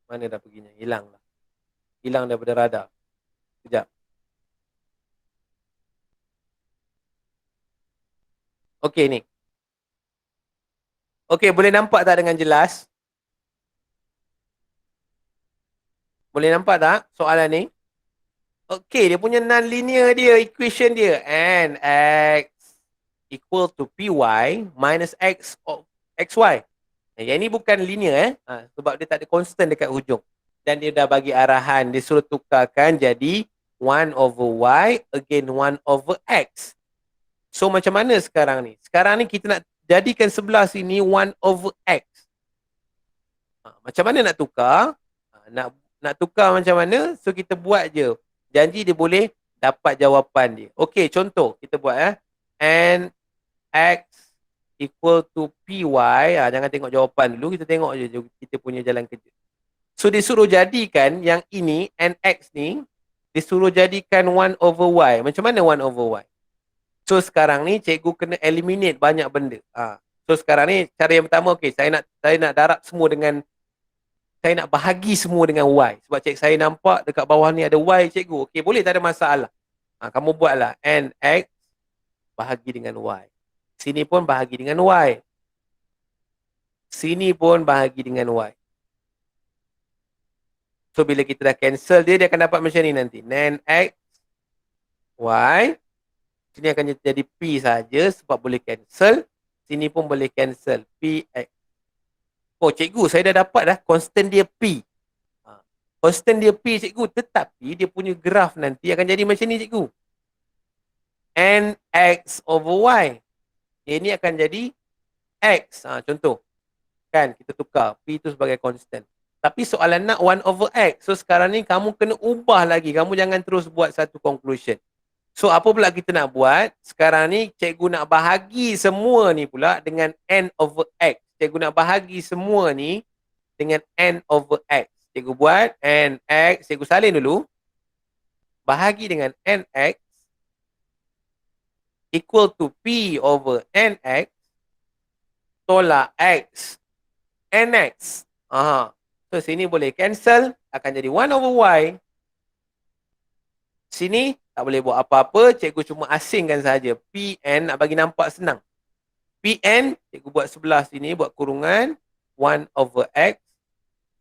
Mana dah perginya? Hilang lah. Hilang daripada radar. Sekejap. Okey ni. Okey, boleh nampak tak dengan jelas? Boleh nampak tak soalan ni? Okey, dia punya non-linear dia, equation dia. And x equal to py minus x of xy. Yang ni bukan linear sebab dia tak ada constant dekat hujung. Dan dia dah bagi arahan, dia suruh tukarkan jadi 1 over y again 1 over x. So macam mana sekarang ni? Sekarang ni kita nak jadikan sebelah sini 1 over x. Macam mana nak tukar? Nak tukar macam mana? So kita buat je. Janji dia boleh dapat jawapan dia. Okey, contoh kita buat and x equal to py. Jangan tengok jawapan dulu, kita tengok je kita punya jalan kerja. So dia suruh jadikan yang ini and x ni, dia suruh jadikan 1 over y. Macam mana 1 over y? So sekarang ni cikgu kena eliminate banyak benda. So sekarang ni cara yang pertama, okey, saya nak darab semua dengan, saya nak bahagi semua dengan y. Sebab saya nampak dekat bawah ni ada y, cikgu. Okey, boleh, tak ada masalah. Kamu buatlah and x bahagi dengan y. Sini pun bahagi dengan y. Sini pun bahagi dengan y. So bila kita dah cancel dia akan dapat macam ni nanti. Nan x, y. Sini akan jadi p saja sebab boleh cancel. Sini pun boleh cancel. P, x. Oh cikgu, saya dah dapat dah constant dia P. Constant dia P cikgu, tetapi dia punya graf nanti akan jadi macam ni cikgu. N X over Y. Ini akan jadi X. Contoh. Kan kita tukar P itu sebagai constant. Tapi soalan nak 1 over X. So sekarang ni kamu kena ubah lagi. Kamu jangan terus buat satu conclusion. So apa pula kita nak buat? Sekarang ni cikgu nak bahagi semua ni pula dengan N over X. Cikgu nak bahagi semua ni dengan N over X. Cikgu buat N X. Cikgu salin dulu. Bahagi dengan NX equal to P over NX tolak X NX. So sini boleh cancel. Akan jadi 1 over Y. Sini tak boleh buat apa-apa. Cikgu cuma asingkan saja. PN nak bagi nampak senang. PN, cikgu buat sebelah sini, buat kurungan 1 over X.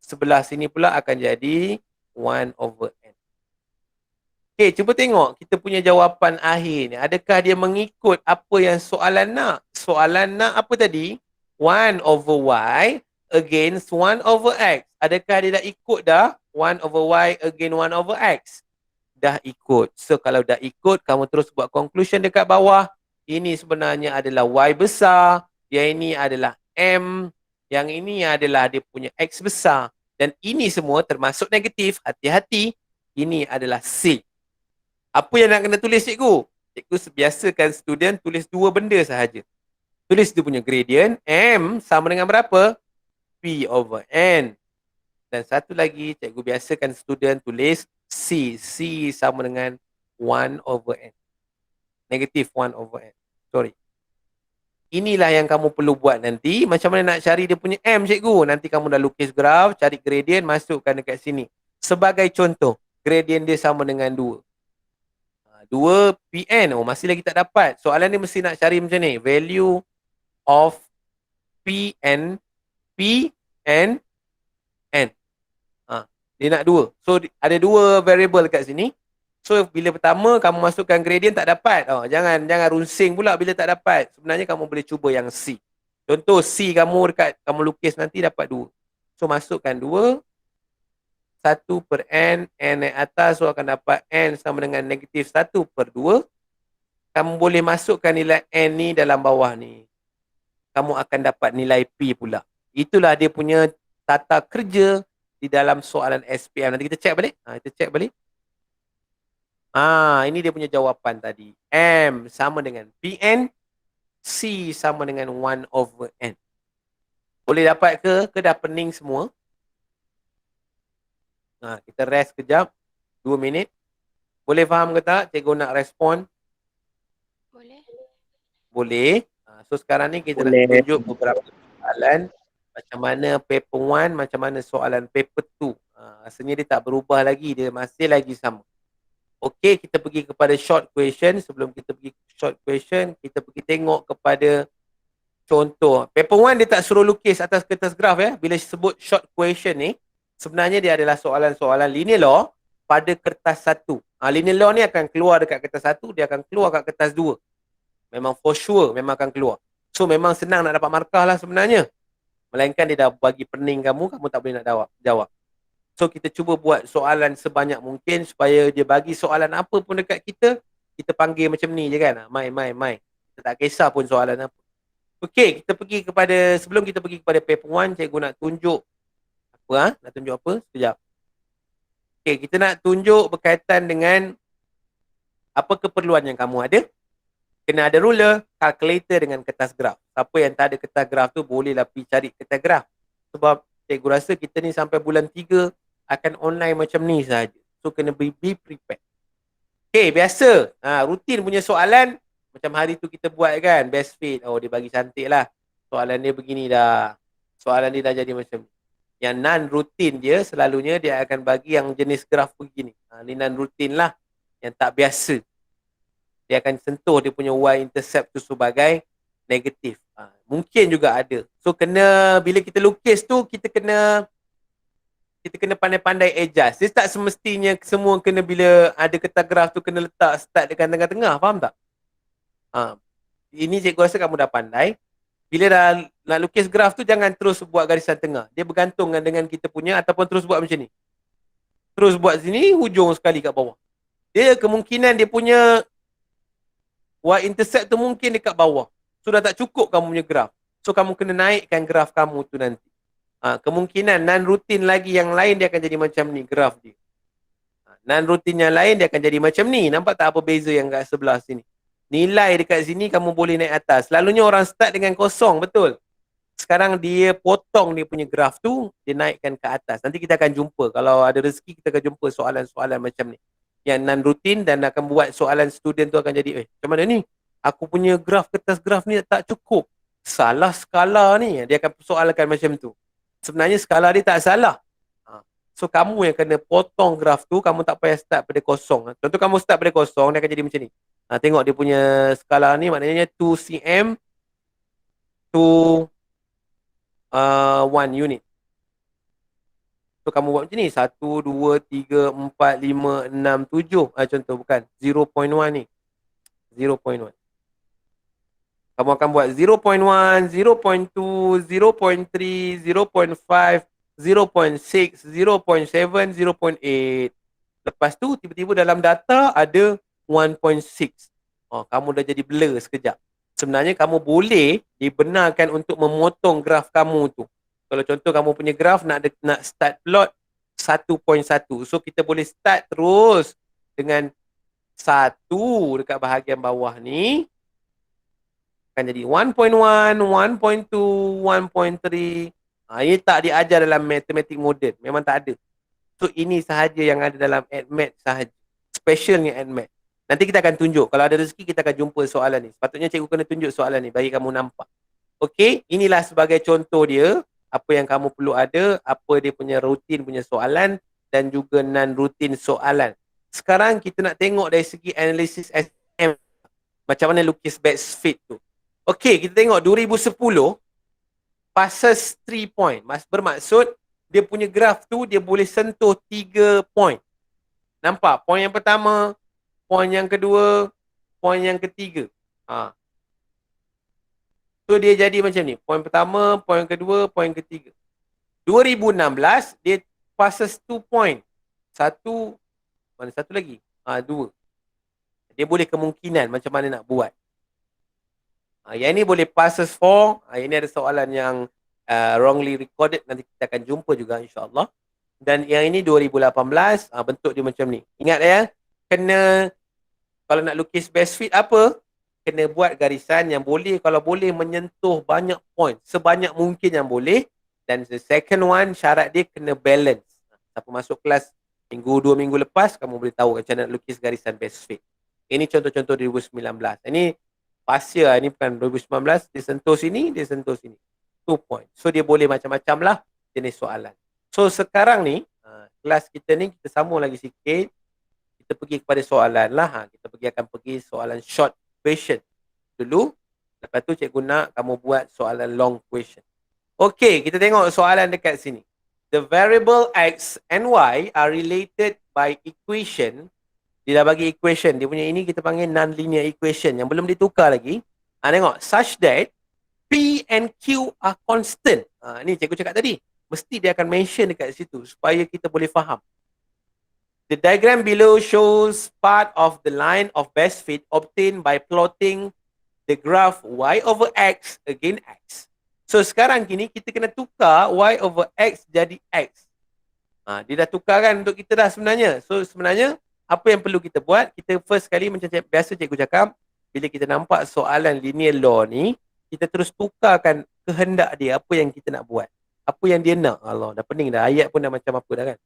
Sebelah sini pula akan jadi 1 over N. Okay, cuba tengok kita punya jawapan akhir ni. Adakah dia mengikut apa yang soalan nak? Soalan nak apa tadi? 1 over Y against 1 over X. Adakah dia dah ikut dah? 1 over Y against 1 over X. Dah ikut. So kalau dah ikut, kamu terus buat conclusion dekat bawah. Ini sebenarnya adalah Y besar. Yang ini adalah M. Yang ini adalah dia punya X besar. Dan ini semua termasuk negatif. Hati-hati. Ini adalah C. Apa yang nak kena tulis cikgu? Cikgu biasakan student tulis 2 benda sahaja. Tulis dia punya gradient. M sama dengan berapa? P over N. Dan satu lagi, cikgu biasakan student tulis C. C sama dengan 1 over N. Negatif 1 over N. Sorry. Inilah yang kamu perlu buat nanti. Macam mana nak cari dia punya M, cikgu? Nanti kamu dah lukis graf, cari gradient, masukkan dekat sini. Sebagai contoh, gradient dia sama dengan 2. 2 PN. Oh, masih lagi tak dapat. Soalan ni mesti nak cari macam ni. Value of PN. PN. N. Dia nak 2. So, ada 2 variable kat sini. So, bila pertama kamu masukkan gradient tak dapat. Jangan runsing pula bila tak dapat. Sebenarnya kamu boleh cuba yang C. Contoh C kamu lukis nanti dapat 2. So, masukkan 2. 1 per N naik atas, so akan dapat N sama dengan negatif 1 per 2. Kamu boleh masukkan nilai N ni dalam bawah ni. Kamu akan dapat nilai P pula. Itulah dia punya tata kerja di dalam soalan SPM. Nanti kita check balik. Kita check balik. Ini dia punya jawapan tadi. M sama dengan PN, C sama dengan 1/N. Boleh dapat ke? Ke dah pening semua? Kita rest kejap. 2 minit. Boleh faham ke tak? Cikgu nak respon? Boleh. Boleh. So sekarang ni kita Boleh. nak tunjuk beberapa soalan. Macam mana paper 1, macam mana soalan paper 2. Rasanya dia tak berubah lagi. Dia masih lagi sama. Okey, kita pergi kepada short question. Sebelum kita pergi ke short question, kita pergi tengok kepada contoh. Paper 1 dia tak suruh lukis atas kertas graf ya. Bila sebut short question ni, sebenarnya dia adalah soalan-soalan linear law pada kertas 1. Linear law ni akan keluar dekat kertas 1, dia akan keluar kat kertas 2. Memang for sure, memang akan keluar. So memang senang nak dapat markah lah sebenarnya. Melainkan dia dah bagi pening kamu tak boleh nak jawab. So kita cuba buat soalan sebanyak mungkin supaya dia bagi soalan apa pun dekat kita, kita panggil macam ni je kan. Mai. Kita tak kisah pun soalan apa. Okey, kita pergi kepada, sebelum kita pergi kepada paper 1, cikgu nak tunjuk apa? Nak tunjuk apa? Sekejap. Okey, kita nak tunjuk berkaitan dengan apa keperluan yang kamu ada. Kena ada ruler, calculator dengan kertas graf. Siapa yang tak ada kertas graf tu bolehlah pergi cari kertas graf. Sebab cikgu rasa kita ni sampai bulan 3 akan online macam ni sahaja. So kena be prepared. Okay, biasa. Rutin punya soalan. Macam hari tu kita buat kan, best fit. Oh, dia bagi cantik lah. Soalan dia begini dah. Soalan dia dah jadi macam ni. Yang non-rutin dia, selalunya dia akan bagi yang jenis graf begini. Ni non-rutin lah. Yang tak biasa. Dia akan sentuh dia punya y-intercept tu sebagai negatif. Mungkin juga ada. So kena, bila kita lukis tu, kita kena pandai-pandai adjust. Dia tak semestinya semua kena bila ada kertas graf tu kena letak start dekat tengah-tengah. Faham tak? Ini cikgu rasa kamu dah pandai. Bila dah nak lukis graf tu, jangan terus buat garisan tengah. Dia bergantung dengan kita punya, ataupun terus buat macam ni. Terus buat sini, hujung sekali kat bawah. Dia kemungkinan dia punya y-intercept tu mungkin dekat bawah. So dah tak cukup kamu punya graf. So kamu kena naikkan graf kamu tu nanti. Kemungkinan non-rutin lagi yang lain dia akan jadi macam ni graf dia. Non-rutin yang lain dia akan jadi macam ni. Nampak tak apa beza yang kat sebelah sini? Nilai dekat sini kamu boleh naik atas. Selalunya orang start dengan kosong, betul? Sekarang dia potong dia punya graf tu, dia naikkan ke atas. Nanti kita akan jumpa. Kalau ada rezeki kita akan jumpa soalan-soalan macam ni. Yang non-rutin dan akan buat soalan student tu akan jadi, macam mana ni? Aku punya graf, kertas graf ni tak cukup. Salah skala ni. Dia akan persoalkan macam tu. Sebenarnya skala dia tak salah. So kamu yang kena potong graf tu, kamu tak payah start pada kosong. Contoh kamu start pada kosong, dia akan jadi macam ni. Tengok dia punya skala ni, maknanya 2 cm to 1 unit. So kamu buat macam ni, 1, 2, 3, 4, 5, 6, 7. Contoh bukan, 0.1 ni. 0.1. Kamu akan buat 0.1, 0.2, 0.3, 0.5, 0.6, 0.7, 0.8. Lepas tu tiba-tiba dalam data ada 1.6. Kamu dah jadi blur sekejap. Sebenarnya kamu boleh dibenarkan untuk memotong graf kamu tu. Kalau contoh kamu punya graf nak start plot 1.1. So kita boleh start terus dengan 1 dekat bahagian bawah ni. Akan jadi 1.1, 1.2, 1.3. Ini tak diajar dalam matematik moden. Memang tak ada. So ini sahaja yang ada dalam ADMAT sahaja. Specialnya ADMAT. Nanti kita akan tunjuk. Kalau ada rezeki kita akan jumpa soalan ni. Sepatutnya cikgu kena tunjuk soalan ni bagi kamu nampak. Okey, inilah sebagai contoh dia. Apa yang kamu perlu ada, apa dia punya rutin punya soalan dan juga non-rutin soalan. Sekarang kita nak tengok dari segi analisis SM. Macam mana lukis best fit tu. Okey, kita tengok 2010 passes 3 point. Bermaksud dia punya graf tu dia boleh sentuh 3 point. Nampak? Point yang pertama, point yang kedua, point yang ketiga. So dia jadi macam ni. Point pertama, point kedua, point ketiga. 2016 dia passes 2 point. Satu, mana satu lagi? 2. Dia boleh kemungkinan macam mana nak buat. Yang ini boleh passes 4. Ini ada soalan yang wrongly recorded. Nanti kita akan jumpa juga insyaAllah. Dan yang ini 2018. Bentuk dia macam ni. Ingat ya, kena, kalau nak lukis best fit apa, kena buat garisan yang boleh, kalau boleh menyentuh banyak point. Sebanyak mungkin yang boleh. Dan the second one, syarat dia kena balance. Siapa masuk kelas minggu 2 minggu lepas, kamu boleh tahu macam mana nak lukis garisan best fit. Ini contoh-contoh 2019. Ini pasir, ini bukan 2019, dia sentuh sini, dia sentuh sini. 2 point. So dia boleh macam-macam lah jenis soalan. So sekarang ni, kelas kita ni kita sambung lagi sikit. Kita pergi kepada soalan lah. Kita akan pergi soalan short question dulu. Lepas tu cikgu nak kamu buat soalan long question. Okey, kita tengok soalan dekat sini. The variable x and y are related by equation. Dia dah bagi equation. Dia punya ini kita panggil non-linear equation yang belum ditukar lagi. Tengok. Such that P and Q are constant. Ni cikgu cakap tadi. Mesti dia akan mention dekat situ supaya kita boleh faham. The diagram below shows part of the line of best fit obtained by plotting the graph y over x against x. So sekarang gini kita kena tukar y over x jadi x. Dia dah tukarkan untuk kita dah sebenarnya. So sebenarnya apa yang perlu kita buat? Kita first kali macam biasa cikgu cakap, bila kita nampak soalan linear law ni, kita terus tukarkan kehendak dia, apa yang kita nak buat. Apa yang dia nak. Allah, dah pening dah. Ayat pun dah macam apa dah kan.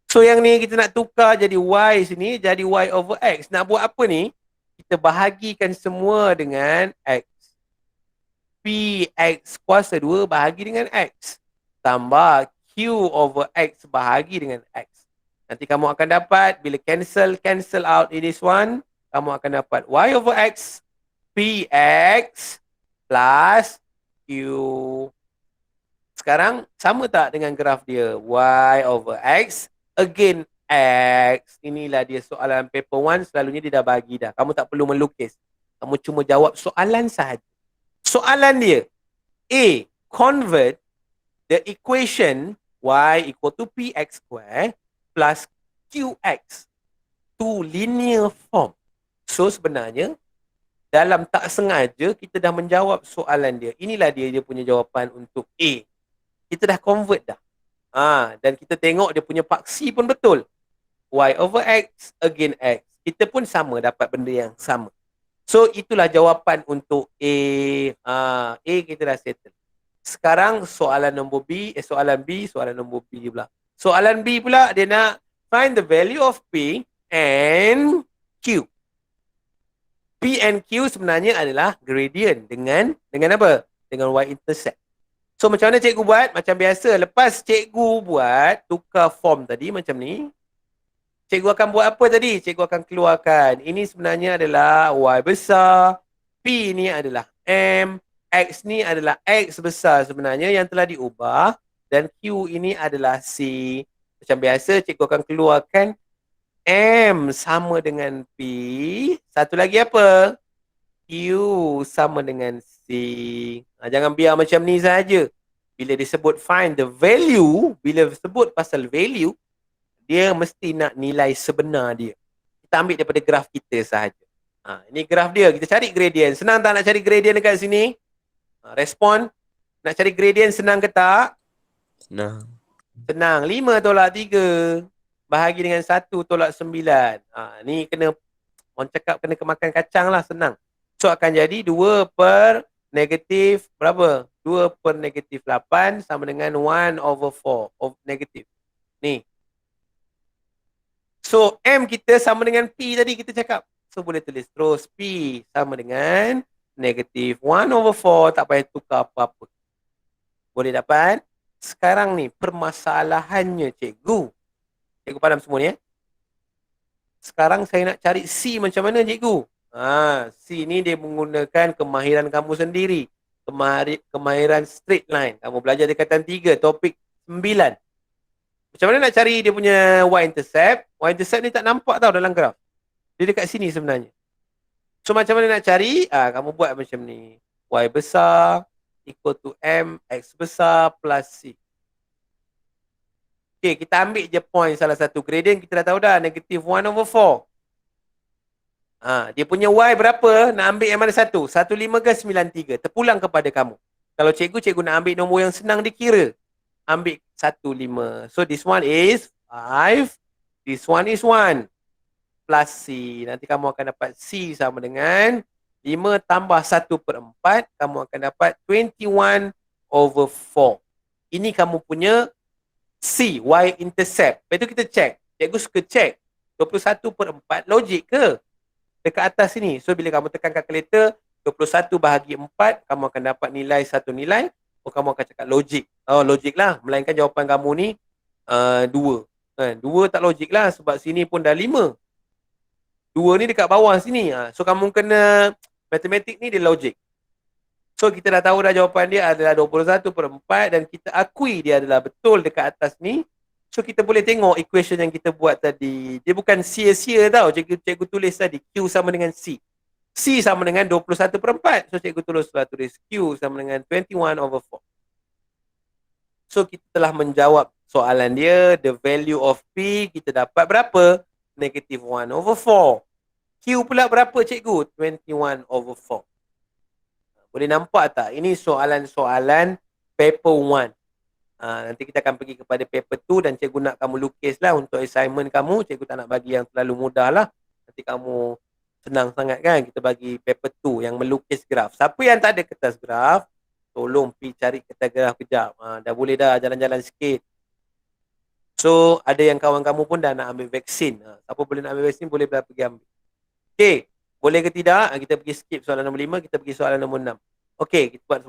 So yang ni kita nak tukar jadi y sini, jadi y over x. Nak buat apa ni? Kita bahagikan semua dengan x. P x kuasa 2 bahagi dengan x. Tambah q over x bahagi dengan x. Nanti kamu akan dapat, bila cancel out in this one, kamu akan dapat y over x, px plus q. Sekarang sama tak dengan graf dia? Y over x again x. Inilah dia soalan paper 1. Selalunya dia dah bagi dah. Kamu tak perlu melukis. Kamu cuma jawab soalan sahaja. Soalan dia, A, convert the equation y equal to px square plus qx to linear form. So sebenarnya dalam tak sengaja kita dah menjawab soalan dia. Inilah dia punya jawapan untuk A. Kita dah convert dah. Dan kita tengok dia punya paksi pun betul. Y over x again x. Kita pun sama dapat benda yang sama. So itulah jawapan untuk A. A kita dah settle. Sekarang soalan nombor B, soalan nombor B pula. Soalan B pula dia nak find the value of P and Q. P and Q sebenarnya adalah gradient dengan apa? Dengan y-intercept. So macam mana cikgu buat? Macam biasa, lepas cikgu buat tukar form tadi macam ni, cikgu akan buat apa tadi? Cikgu akan keluarkan. Ini sebenarnya adalah y besar, P ni adalah M, X ni adalah X besar sebenarnya yang telah diubah, dan Q ini adalah C. Macam biasa, cikgu akan keluarkan M sama dengan P. Satu lagi apa? Q sama dengan C. Jangan biar macam ni saja. Bila disebut find the value, bila sebut pasal value, dia mesti nak nilai sebenar dia. Kita ambil daripada graf kita sahaja. Ini graf dia. Kita cari gradient. Senang tak nak cari gradient dekat sini? Respon. Nak cari gradient senang ke tak? Senang. Senang. 5 tolak 3. Bahagi dengan 1 tolak 9. Ni kena, orang cakap kena kemakan kacang lah, senang. So akan jadi 2 per negatif berapa? 2 per negatif 8 sama dengan 1 over 4 of negatif. Ni. So M kita sama dengan P tadi kita cakap. So boleh tulis terus P sama dengan negatif 1 over 4. Tak payah tukar apa-apa. Boleh dapat? Sekarang ni permasalahannya cikgu. Cikgu faham semua ni Sekarang saya nak cari C macam mana cikgu? C ni dia menggunakan kemahiran kamu sendiri. Kemahiran straight line. Kamu belajar dekatan 3, topik 9. Macam mana nak cari dia punya y-intercept? Y-intercept ni tak nampak tau dalam graf. Dia dekat sini sebenarnya. So macam mana nak cari? Kamu buat macam ni. Y besar equal to M, X besar plus C. Okay, kita ambil je point salah satu gradient. Kita dah tahu dah, negative 1/4. Dia punya Y berapa? Nak ambil yang mana satu? 15 ke 93? Terpulang kepada kamu. Kalau cikgu nak ambil nombor yang senang dikira. Ambil 15. So this one is 5. This one is 1. Plus C. Nanti kamu akan dapat C sama dengan 5 tambah 1/4. Kamu akan dapat 21/4. Ini kamu punya C, Y-intercept. Lepas tu kita check. Cikgu suka check. 21/4 logik ke? Dekat atas sini. So, bila kamu tekan kalkulator, 21 bahagi 4, kamu akan dapat nilai satu nilai. Kamu akan cakap logik. Logik lah. Melainkan jawapan kamu ni 2. 2 tak logik lah. Sebab sini pun dah 5. 2 ni dekat bawah sini. So, kamu kena matematik ni dia logik. So, kita dah tahu dah jawapan dia adalah 21/4 dan kita akui dia adalah betul dekat atas ni. So, kita boleh tengok equation yang kita buat tadi. Dia bukan sia-sia tau. Cikgu tulis tadi. Q sama dengan C. C sama dengan 21/4. So, cikgu tulis Q sama dengan 21/4. So, kita telah menjawab soalan dia. The value of P, kita dapat berapa? Negative 1/4. Q pula berapa cikgu? 21/4. Boleh nampak tak? Ini soalan-soalan paper 1. Nanti kita akan pergi kepada paper 2 dan cikgu nak kamu lukis lah untuk assignment kamu. Cikgu tak nak bagi yang terlalu mudah lah. Nanti kamu senang sangat kan. Kita bagi paper 2 yang melukis graf. Siapa yang tak ada kertas graf, tolong pergi cari kertas graf kejap. Dah boleh dah jalan-jalan sikit. So, ada yang kawan kamu pun dah nak ambil vaksin. Siapa boleh nak ambil vaksin, boleh pergi ambil. Okay. Boleh ke tidak? Kita pergi skip soalan nombor 5, kita pergi soalan nombor 6. Okay, kita buat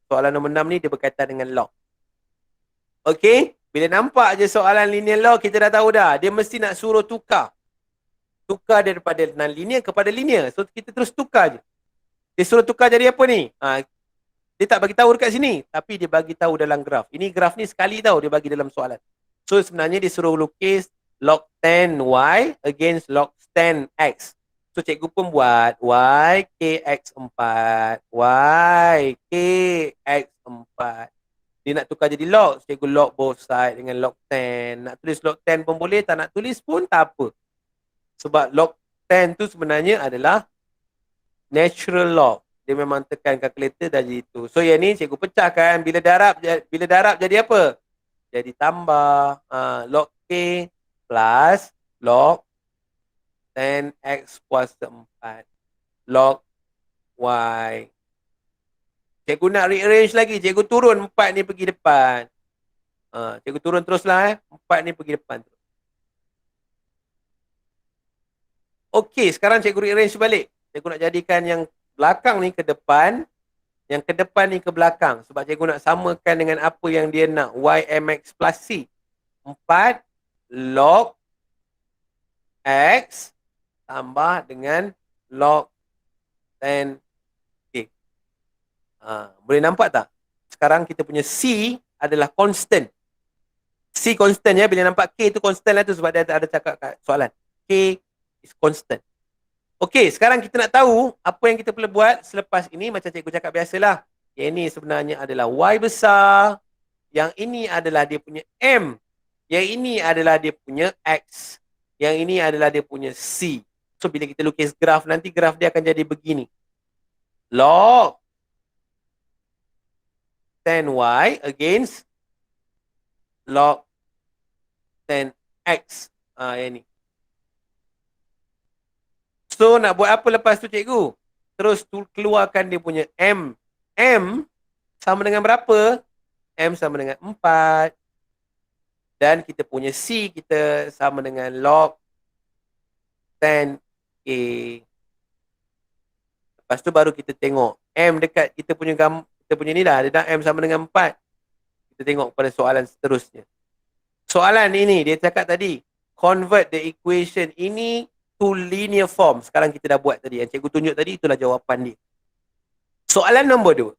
soalan nombor 6 ni dia berkaitan dengan log. Okay, bila nampak je soalan linear log, kita dah tahu dah. Dia mesti nak suruh tukar. Tukar daripada non-linear kepada linear. So, kita terus tukar je. Dia suruh tukar jadi apa ni? Dia tak bagi tahu dekat sini. Tapi dia bagi tahu dalam graf. Ini graf ni sekali tahu dia bagi dalam soalan. So, sebenarnya dia suruh lukis log 10Y against log 10X. So, cikgu pun buat Y, KX4. Y, KX4. Dia nak tukar jadi log. Cikgu log both side dengan log 10. Nak tulis log 10 pun boleh. Tak nak tulis pun tak apa. Sebab log 10 tu sebenarnya adalah natural log. Dia memang tekan kalkulator dah jadi itu. So, yang ni cikgu pecahkan. Bila darab jadi apa? Jadi tambah log K plus log 10x kuasa 4 log y. Cikgu nak rearrange lagi. Cikgu turun 4 ni pergi depan. Cikgu turun teruslah 4 ni pergi depan. Okey, sekarang cikgu rearrange balik. Cikgu nak jadikan yang belakang ni ke depan. Yang ke depan ni ke belakang. Sebab cikgu nak samakan dengan apa yang dia nak. YMX plus C. 4 log X tambah dengan log 10. Okay. Boleh nampak tak? Sekarang kita punya C adalah constant. C constant ya. Bila nampak K tu constant lah tu sebab dia ada cakap kat soalan. K is constant. Okey, sekarang kita nak tahu apa yang kita perlu buat selepas ini. Macam cikgu cakap biasalah. Yang ini sebenarnya adalah Y besar. Yang ini adalah dia punya M. Yang ini adalah dia punya X. Yang ini adalah dia punya C. So, bila kita lukis graf, nanti graf dia akan jadi begini. Log 10Y against log 10X. Yang ni. So, nak buat apa lepas tu cikgu? Terus keluarkan dia punya M. M sama dengan berapa? M sama dengan 4. Dan kita punya C kita sama dengan log 10K. Lepas tu baru kita tengok M dekat kita punya ni dah. Dia dah M sama dengan 4. Kita tengok pada soalan seterusnya. Soalan ini dia cakap tadi. Convert the equation ini to linear form. Sekarang kita dah buat tadi. Yang cikgu tunjuk tadi itulah jawapan dia. Soalan nombor 2.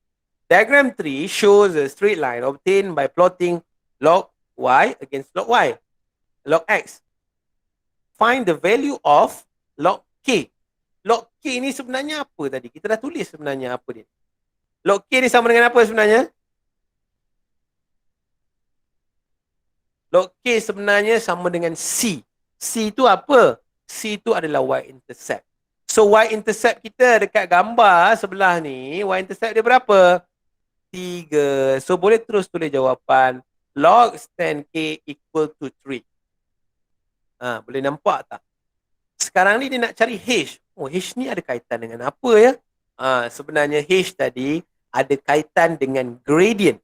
Diagram 3 shows a straight line obtained by plotting log Y against log Y. Log X. Find the value of log K. Log K ni sebenarnya apa tadi? Kita dah tulis sebenarnya apa dia. Log K ni sama dengan apa sebenarnya? Log K sebenarnya sama dengan C. C itu apa? C itu adalah y-intercept. So y-intercept kita dekat gambar sebelah ni, y-intercept dia berapa? 3. So boleh terus tulis jawapan log tan K equal to 3. Boleh nampak tak? Sekarang ni dia nak cari H. Oh, H ni ada kaitan dengan apa ya? Sebenarnya H tadi ada kaitan dengan gradient.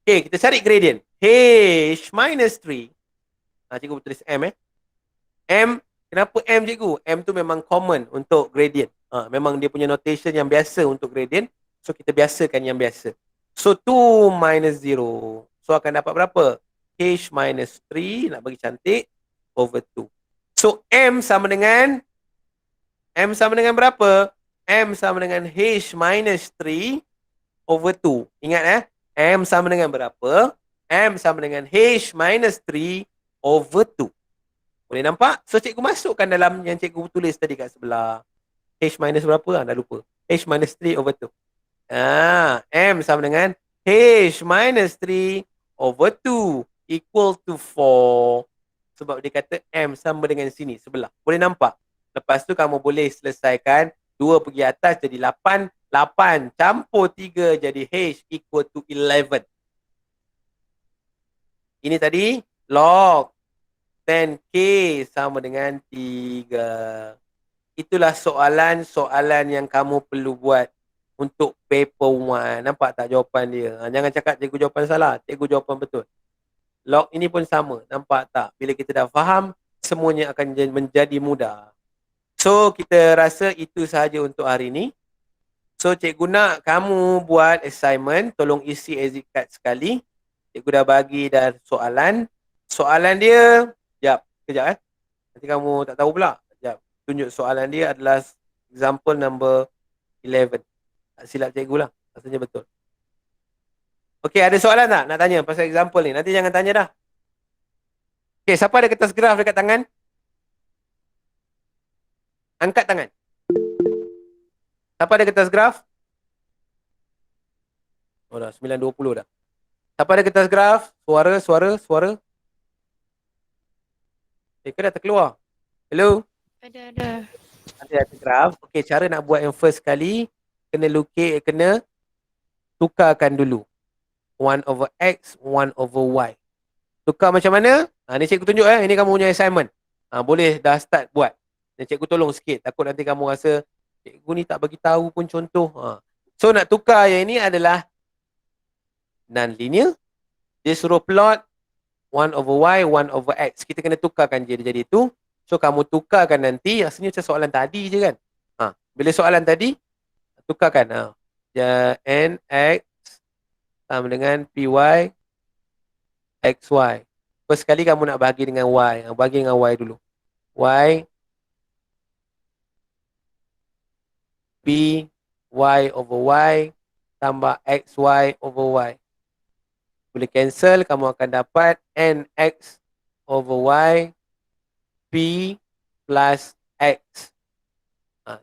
Okay, kita cari gradient. H minus 3. Cikgu tulis M M, kenapa M cikgu? M tu memang common untuk gradient. Memang dia punya notation yang biasa untuk gradient. So kita biasakan yang biasa. So 2 minus 0. So akan dapat berapa? H minus 3, nak bagi cantik, over 2. So M sama dengan berapa? M sama dengan H minus 3 over 2. Ingat M sama dengan berapa? M sama dengan H minus 3 over 2. Boleh nampak? So cikgu masukkan dalam yang cikgu tulis tadi kat sebelah. H minus berapa? Dah lupa. H minus 3 over 2. M sama dengan H minus 3 over 2 equal to 4. Sebab dia kata M sama dengan sini, sebelah. Boleh nampak? Lepas tu kamu boleh selesaikan 2 pergi atas jadi 8. 8 campur 3 jadi H equal to 11. Ini tadi log tan K sama dengan 3. Itulah soalan-soalan yang kamu perlu buat untuk paper 1. Nampak tak jawapan dia? Jangan cakap cikgu jawapan salah. Cikgu jawapan betul. Log ini pun sama. Nampak tak? Bila kita dah faham, semuanya akan menjadi mudah. So, kita rasa itu sahaja untuk hari ini. So, cikgu nak kamu buat assignment. Tolong isi exit card sekali. Cikgu dah bagi dah soalan. Soalan dia, kejap nanti kamu tak tahu pula. Sekejap. Tunjuk soalan dia adalah example number 11. Tak silap cikgu lah. Rasanya betul. Okey, ada soalan tak nak tanya pasal example ni? Nanti jangan tanya dah. Okey, siapa ada kertas graf dekat tangan? Angkat tangan. Siapa ada kertas graf? Oh dah, 9.20 dah. Siapa ada kertas graf? Suara. Kau dah terkeluar. Hello? Ada. Ada graf. Okey, cara nak buat yang first kali, kena tukarkan dulu. 1 over X, 1 over Y. Tukar macam mana? Ni cikgu tunjuk Ini kamu punya assignment. Boleh dah start buat. Dan cikgu tolong sikit. Takut nanti kamu rasa cikgu ni tak bagi tahu pun contoh. So nak tukar yang ini adalah non-linear. Dia suruh plot 1 over Y, 1 over X. Kita kena tukarkan dia jadi itu. So kamu tukarkan nanti. Rasanya macam soalan tadi je kan. Bila soalan tadi, tukarkan. NX sama dengan PY XY. First kali kamu nak bahagi dengan Y. Bahagi dengan Y dulu. Y P Y over Y tambah XY over Y. Boleh cancel, kamu akan dapat NX over Y P plus X.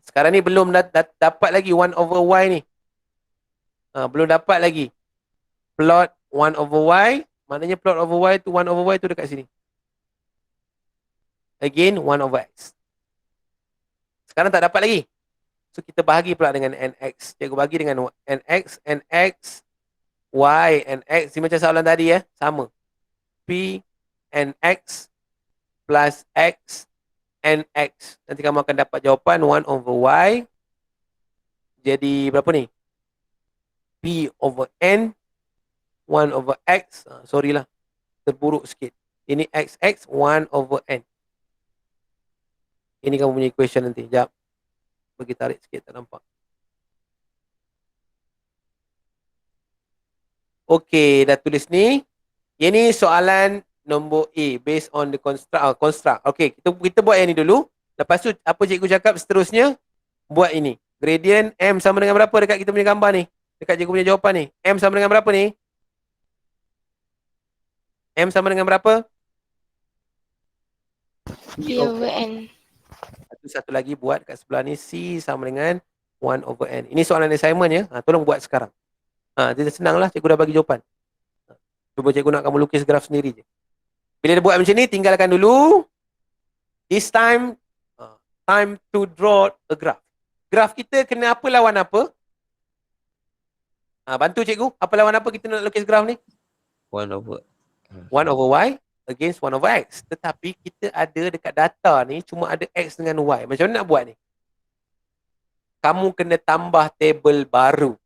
Sekarang ni belum dapat lagi 1 over Y ni. Belum dapat lagi. Plot 1 over Y. Maknanya plot over Y tu 1 over Y tu dekat sini. Again 1 over X. Sekarang tak dapat lagi. So kita bahagi pula dengan NX. Cikgu bagi dengan NX, Y, NX. Ini macam soalan tadi sama. P, NX plus X, NX. Nanti kamu akan dapat jawapan 1 over Y. Jadi berapa ni? P over N, 1 over X. Sorry lah. Terburuk sikit. Ini XX, 1 over N. Ini kamu punya equation nanti. Sekejap. Bagi tarik sikit, tak nampak. Okey, dah tulis ni. Ini soalan nombor A. Based on the construct. Okey, kita buat yang ni dulu. Lepas tu, apa cikgu cakap seterusnya? Buat ini. Gradient M sama dengan berapa dekat kita punya gambar ni? Dekat cikgu punya jawapan ni. M sama dengan berapa ni? M sama dengan berapa? P over N. Satu lagi buat kat sebelah ni. C sama dengan 1 over N. Ini soalan assignment ya. Tolong buat sekarang. Dia senang lah. Cikgu dah bagi jawapan. Cuba cikgu nak kamu lukis graf sendiri je. Bila dia buat macam ni, tinggalkan dulu. This time, time to draw a graph. Graf kita kena apa lawan apa? Bantu cikgu. Apa lawan apa kita nak lukis graf ni? 1 over 1 over y against 1 over x. Tetapi kita ada dekat data ni cuma ada x dengan y. Macam mana nak buat ni? Kamu kena tambah table baru.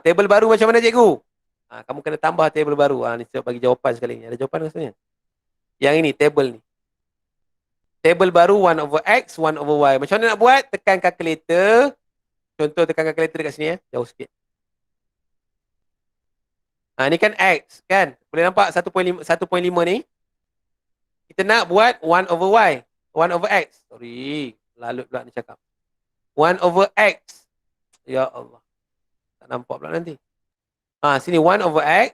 Table baru macam mana cikgu? Kamu kena tambah table baru. Ni saya bagi jawapan sekali ni. Ada jawapan rasanya? Yang ini table ni. Table baru 1 over x, 1 over y. Macam mana nak buat? Tekan calculator. Contoh tekan calculator dekat sini ya. Jauh sikit. Ni kan x kan. Boleh nampak 1.5 ni. Kita nak buat 1 over y. 1 over x. Sorry. Lalut pula ni cakap. 1 over x. Ya Allah. Tak nampak pula nanti. Sini 1 over x.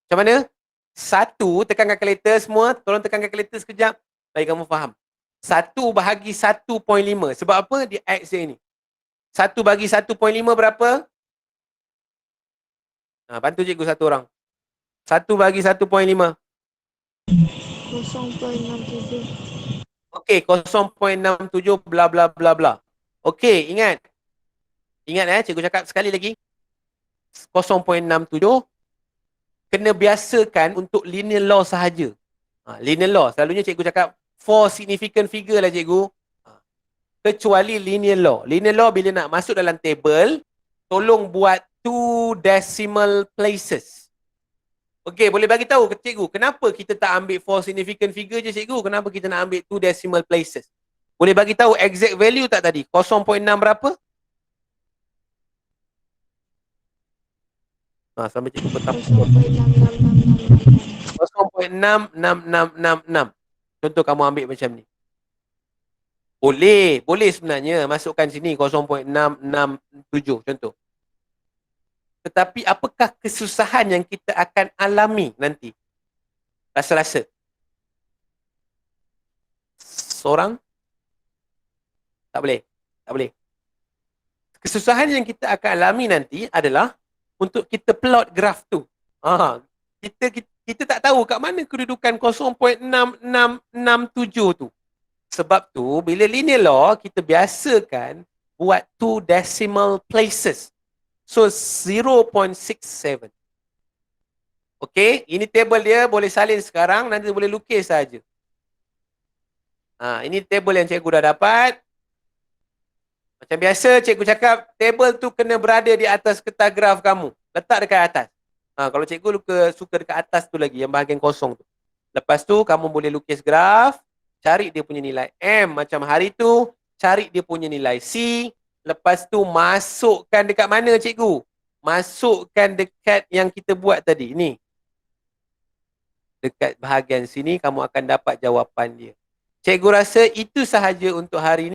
Macam mana? 1 tekan calculator semua. Tolong tekan calculator sekejap. Bagi kamu faham. 1 bahagi 1.5. Sebab apa? Dia x dia ni. 1 bagi 1.5 berapa? Bantu cikgu satu orang. 1 bagi 1.5. 0.67. Okey, 0.67 bla bla bla bla. Okey, ingat. Ingat cikgu cakap sekali lagi. 0.67 kena biasakan untuk linear law sahaja. Linear law, selalunya cikgu cakap 4 significant figure lah cikgu. Kecuali linear law. Linear law bila nak masuk dalam table, tolong buat 2 decimal places. Okey, boleh bagi tahu ke cikgu, kenapa kita tak ambil 4 significant figure je cikgu? Kenapa kita nak ambil 2 decimal places? Boleh bagi tahu exact value tak tadi? 0.6 berapa? Sampai cikgu petang. 0.66666. Contoh kamu ambil macam ni. Boleh sebenarnya masukkan sini 0.667 contoh. Tetapi apakah kesusahan yang kita akan alami nanti? Rasa-rasa. Seorang? Tak boleh. Tak boleh. Kesusahan yang kita akan alami nanti adalah untuk kita plot graf tu. Kita tak tahu kat mana kedudukan 0.6667 tu. Sebab tu, bila linear law, kita biasakan buat 2 decimal places. So, 0.67. Okey, ini table dia, boleh salin sekarang, nanti boleh lukis saja. Ini table yang cikgu dah dapat. Macam biasa, cikgu cakap, table tu kena berada di atas kertas graf kamu. Letak dekat atas. Kalau cikgu suka dekat atas tu lagi, yang bahagian kosong tu. Lepas tu, kamu boleh lukis graf, cari dia punya nilai M macam hari tu, cari dia punya nilai C. Lepas tu masukkan dekat mana cikgu? Masukkan dekat yang kita buat tadi. Ni. Dekat bahagian sini kamu akan dapat jawapan dia. Cikgu rasa itu sahaja untuk hari ini.